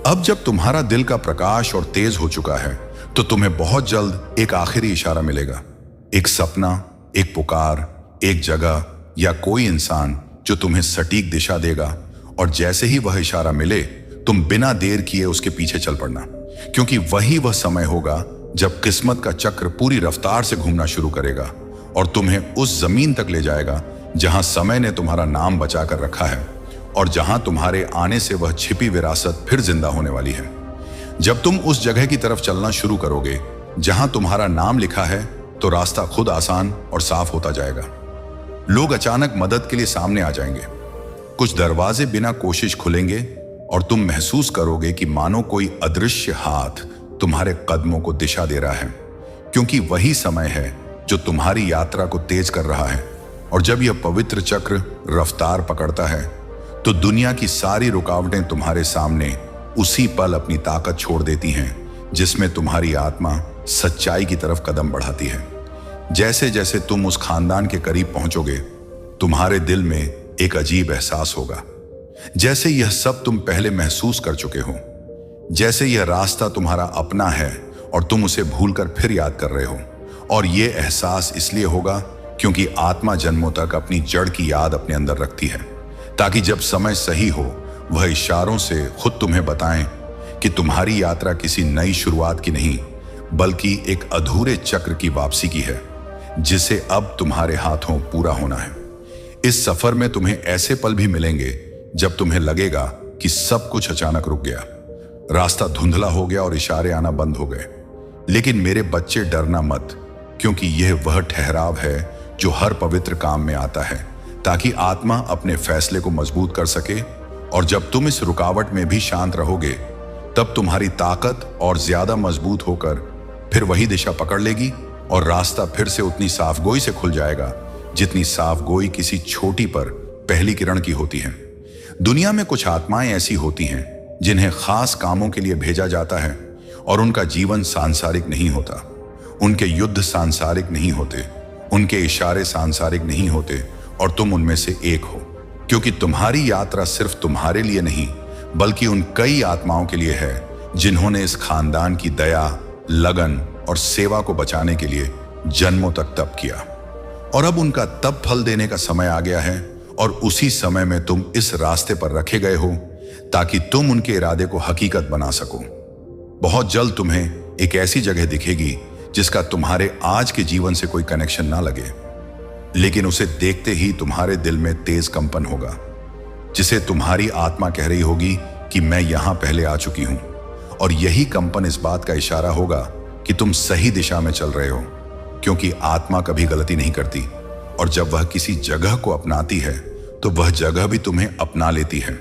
अब जब तुम्हारा दिल का प्रकाश और तेज हो चुका है, तो तुम्हें बहुत जल्द एक आखिरी इशारा मिलेगा, एक सपना, एक पुकार, एक जगह या कोई इंसान जो तुम्हें सटीक दिशा देगा। और जैसे ही वह इशारा मिले, तुम बिना देर किए उसके पीछे चल पड़ना, क्योंकि वही वह समय होगा जब किस्मत का चक्र पूरी रफ्तार से घूमना शुरू करेगा और तुम्हें उस जमीन तक ले जाएगा जहां समय ने तुम्हारा नाम बचा कर रखा है, और जहां तुम्हारे आने से वह छिपी विरासत फिर जिंदा होने वाली है। जब तुम उस जगह की तरफ चलना शुरू करोगे जहां तुम्हारा नाम लिखा है, तो रास्ता खुद आसान और साफ होता जाएगा। लोग अचानक मदद के लिए सामने आ जाएंगे, कुछ दरवाजे बिना कोशिश खुलेंगे और तुम महसूस करोगे कि मानो कोई अदृश्य हाथ तुम्हारे कदमों को दिशा दे रहा है, क्योंकि वही समय है जो तुम्हारी यात्रा को तेज कर रहा है। और जब यह पवित्र चक्र रफ्तार पकड़ता है, तो दुनिया की सारी रुकावटें तुम्हारे सामने उसी पल अपनी ताकत छोड़ देती हैं, जिसमें तुम्हारी आत्मा सच्चाई की तरफ कदम बढ़ाती है। जैसे जैसे तुम उस खानदान के करीब पहुंचोगे, तुम्हारे दिल में एक अजीब एहसास होगा, जैसे यह सब तुम पहले महसूस कर चुके हो, जैसे यह रास्ता तुम्हारा अपना है और तुम उसे भूलकर फिर याद कर रहे हो। और यह एहसास इसलिए होगा क्योंकि आत्मा जन्मों तक अपनी जड़ की याद अपने अंदर रखती है, ताकि जब समय सही हो वह इशारों से खुद तुम्हें बताएं कि तुम्हारी यात्रा किसी नई शुरुआत की नहीं, बल्कि एक अधूरे चक्र की वापसी की है, जिसे अब तुम्हारे हाथों पूरा होना है। इस सफर में तुम्हें ऐसे पल भी मिलेंगे जब तुम्हें लगेगा कि सब कुछ अचानक रुक गया, रास्ता धुंधला हो गया और इशारे आना बंद हो गए। लेकिन मेरे बच्चे, डरना मत, क्योंकि यह वह ठहराव है जो हर पवित्र काम में आता है, ताकि आत्मा अपने फैसले को मजबूत कर सके। और जब तुम इस रुकावट में भी शांत रहोगे, तब तुम्हारी ताकत और ज्यादा मजबूत होकर फिर वही दिशा पकड़ लेगी और रास्ता फिर से उतनी साफगोई से खुल जाएगा जितनी साफगोई किसी छोटी पर पहली किरण की होती है। दुनिया में कुछ आत्माएं ऐसी होती हैं जिन्हें खास कामों के लिए भेजा जाता है और उनका जीवन सांसारिक नहीं होता। उनके युद्ध सांसारिक नहीं होते, उनके इशारे सांसारिक नहीं होते और तुम उनमें से एक हो, क्योंकि तुम्हारी यात्रा सिर्फ तुम्हारे लिए नहीं बल्कि उन कई आत्माओं के लिए है जिन्होंने इस खानदान की दया, लगन और सेवा को बचाने के लिए जन्मों तक तप किया। और अब उनका तप फल देने का समय आ गया है और उसी समय में तुम इस रास्ते पर रखे गए हो ताकि तुम उनके इरादे को हकीकत बना सको। बहुत जल्द तुम्हें एक ऐसी जगह दिखेगी जिसका तुम्हारे आज के जीवन से कोई कनेक्शन ना लगे, लेकिन उसे देखते ही तुम्हारे दिल में तेज कंपन होगा, जिसे तुम्हारी आत्मा कह रही होगी कि मैं यहां पहले आ चुकी हूं। और यही कंपन इस बात का इशारा होगा कि तुम सही दिशा में चल रहे हो, क्योंकि आत्मा कभी गलती नहीं करती और जब वह किसी जगह को अपनाती है तो वह जगह भी तुम्हें अपना लेती है।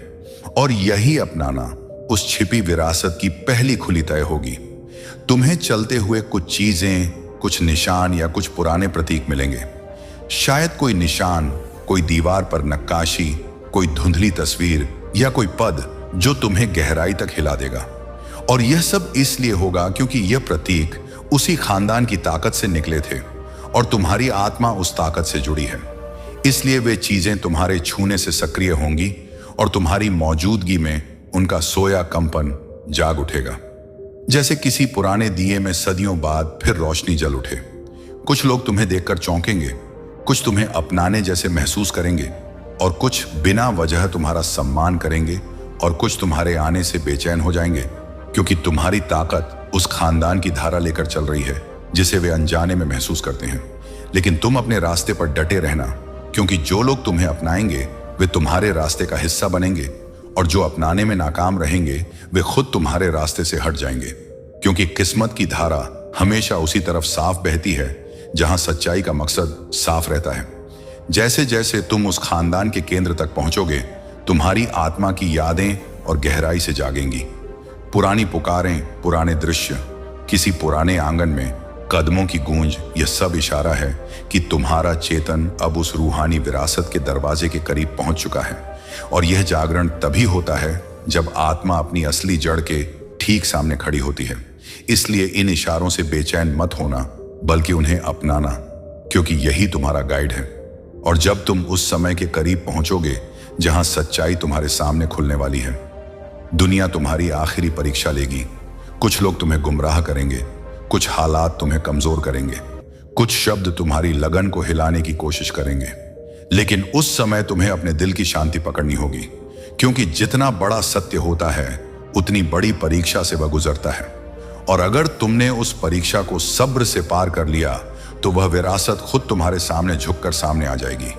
और यही अपनाना उस छिपी विरासत की पहली खुली तय होगी। तुम्हें चलते हुए कुछ चीजें, कुछ निशान या कुछ पुराने प्रतीक मिलेंगे। शायद कोई निशान, कोई दीवार पर नक्काशी, कोई धुंधली तस्वीर या कोई पद जो तुम्हें गहराई तक हिला देगा। और यह सब इसलिए होगा क्योंकि यह प्रतीक उसी खानदान की ताकत से निकले थे और तुम्हारी आत्मा उस ताकत से जुड़ी है। इसलिए वे चीजें तुम्हारे छूने से सक्रिय होंगी और तुम्हारी मौजूदगी में उनका सोया कंपन जाग उठेगा, जैसे किसी पुराने दिए में सदियों बाद फिर रोशनी जल उठे। कुछ लोग तुम्हें देखकर चौंकेंगे, कुछ तुम्हें अपनाने जैसे महसूस करेंगे और कुछ बिना वजह तुम्हारा सम्मान करेंगे और कुछ तुम्हारे आने से बेचैन हो जाएंगे, क्योंकि तुम्हारी ताकत उस खानदान की धारा लेकर चल रही है जिसे वे अनजाने में महसूस करते हैं। लेकिन तुम अपने रास्ते पर डटे रहना, क्योंकि जो लोग तुम्हें अपनाएंगे वे तुम्हारे रास्ते का हिस्सा बनेंगे और जो अपनाने में नाकाम रहेंगे वे खुद तुम्हारे रास्ते से हट जाएंगे, क्योंकि किस्मत की धारा हमेशा उसी तरफ साफ बहती है जहां सच्चाई का मकसद साफ रहता है। जैसे जैसे तुम उस खानदान के केंद्र तक पहुंचोगे, तुम्हारी आत्मा की यादें और गहराई से जागेंगी। पुरानी पुकारें, पुराने दृश्य, किसी पुराने आंगन में कदमों की गूंज, यह सब इशारा है कि तुम्हारा चेतन अब उस रूहानी विरासत के दरवाजे के करीब पहुंच चुका है। और यह जागरण तभी होता है जब आत्मा अपनी असली जड़ के ठीक सामने खड़ी होती है। इसलिए इन इशारों से बेचैन मत होना, बल्कि उन्हें अपनाना, क्योंकि यही तुम्हारा गाइड है। और जब तुम उस समय के करीब पहुंचोगे जहां सच्चाई तुम्हारे सामने खुलने वाली है, दुनिया तुम्हारी आखिरी परीक्षा लेगी। कुछ लोग तुम्हें गुमराह करेंगे, कुछ हालात तुम्हें कमजोर करेंगे, कुछ शब्द तुम्हारी लगन को हिलाने की कोशिश करेंगे, लेकिन उस समय तुम्हें अपने दिल की शांति पकड़नी होगी, क्योंकि जितना बड़ा सत्य होता है उतनी बड़ी परीक्षा से वह गुजरता है। और अगर तुमने उस परीक्षा को सब्र से पार कर लिया तो वह विरासत खुद तुम्हारे सामने झुककर सामने आ जाएगी।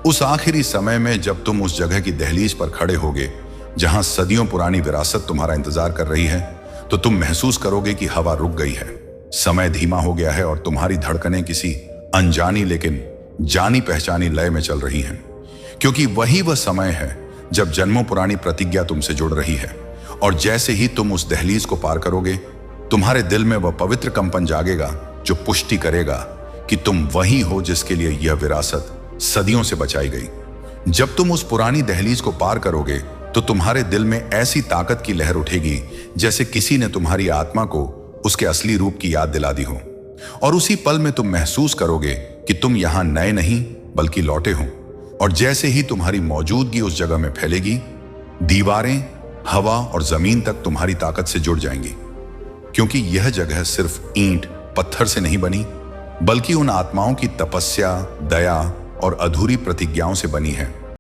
उस आखिरी समय में जब तुम उस जगह की दहलीज पर खड़े होगे जहां सदियों पुरानी विरासत तुम्हारा इंतजार कर रही है, तो तुम महसूस करोगे कि हवा रुक गई है, समय धीमा हो गया है और तुम्हारी धड़कनें किसी अनजानी लेकिन जानी पहचानी लय में चल रही हैं, क्योंकि वही वह समय है जब जन्मों पुरानी प्रतिज्ञा तुमसे जुड़ रही है। और जैसे ही तुम उस दहलीज को पार करोगे, तुम्हारे दिल में वह पवित्र कंपन जागेगा जो पुष्टि करेगा कि तुम वही हो जिसके लिए यह विरासत सदियों से बचाई गई। जब तुम उस पुरानी दहलीज को पार करोगे तो तुम्हारे दिल में ऐसी ताकत की लहर उठेगी जैसे किसी ने तुम्हारी आत्मा को उसके असली रूप की याद दिला दी हो। और उसी पल में तुम महसूस करोगे कि तुम यहां नए नहीं बल्कि लौटे हो। और जैसे ही तुम्हारी मौजूदगी उस जगह में फैलेगी, दीवारें, हवा और जमीन तक तुम्हारी ताकत से जुड़ जाएंगी, क्योंकि यह जगह सिर्फ ईंट पत्थर से नहीं बनी, बल्कि उन आत्माओं की तपस्या, दया और अधूरी प्रतिज्ञाओं से बनी है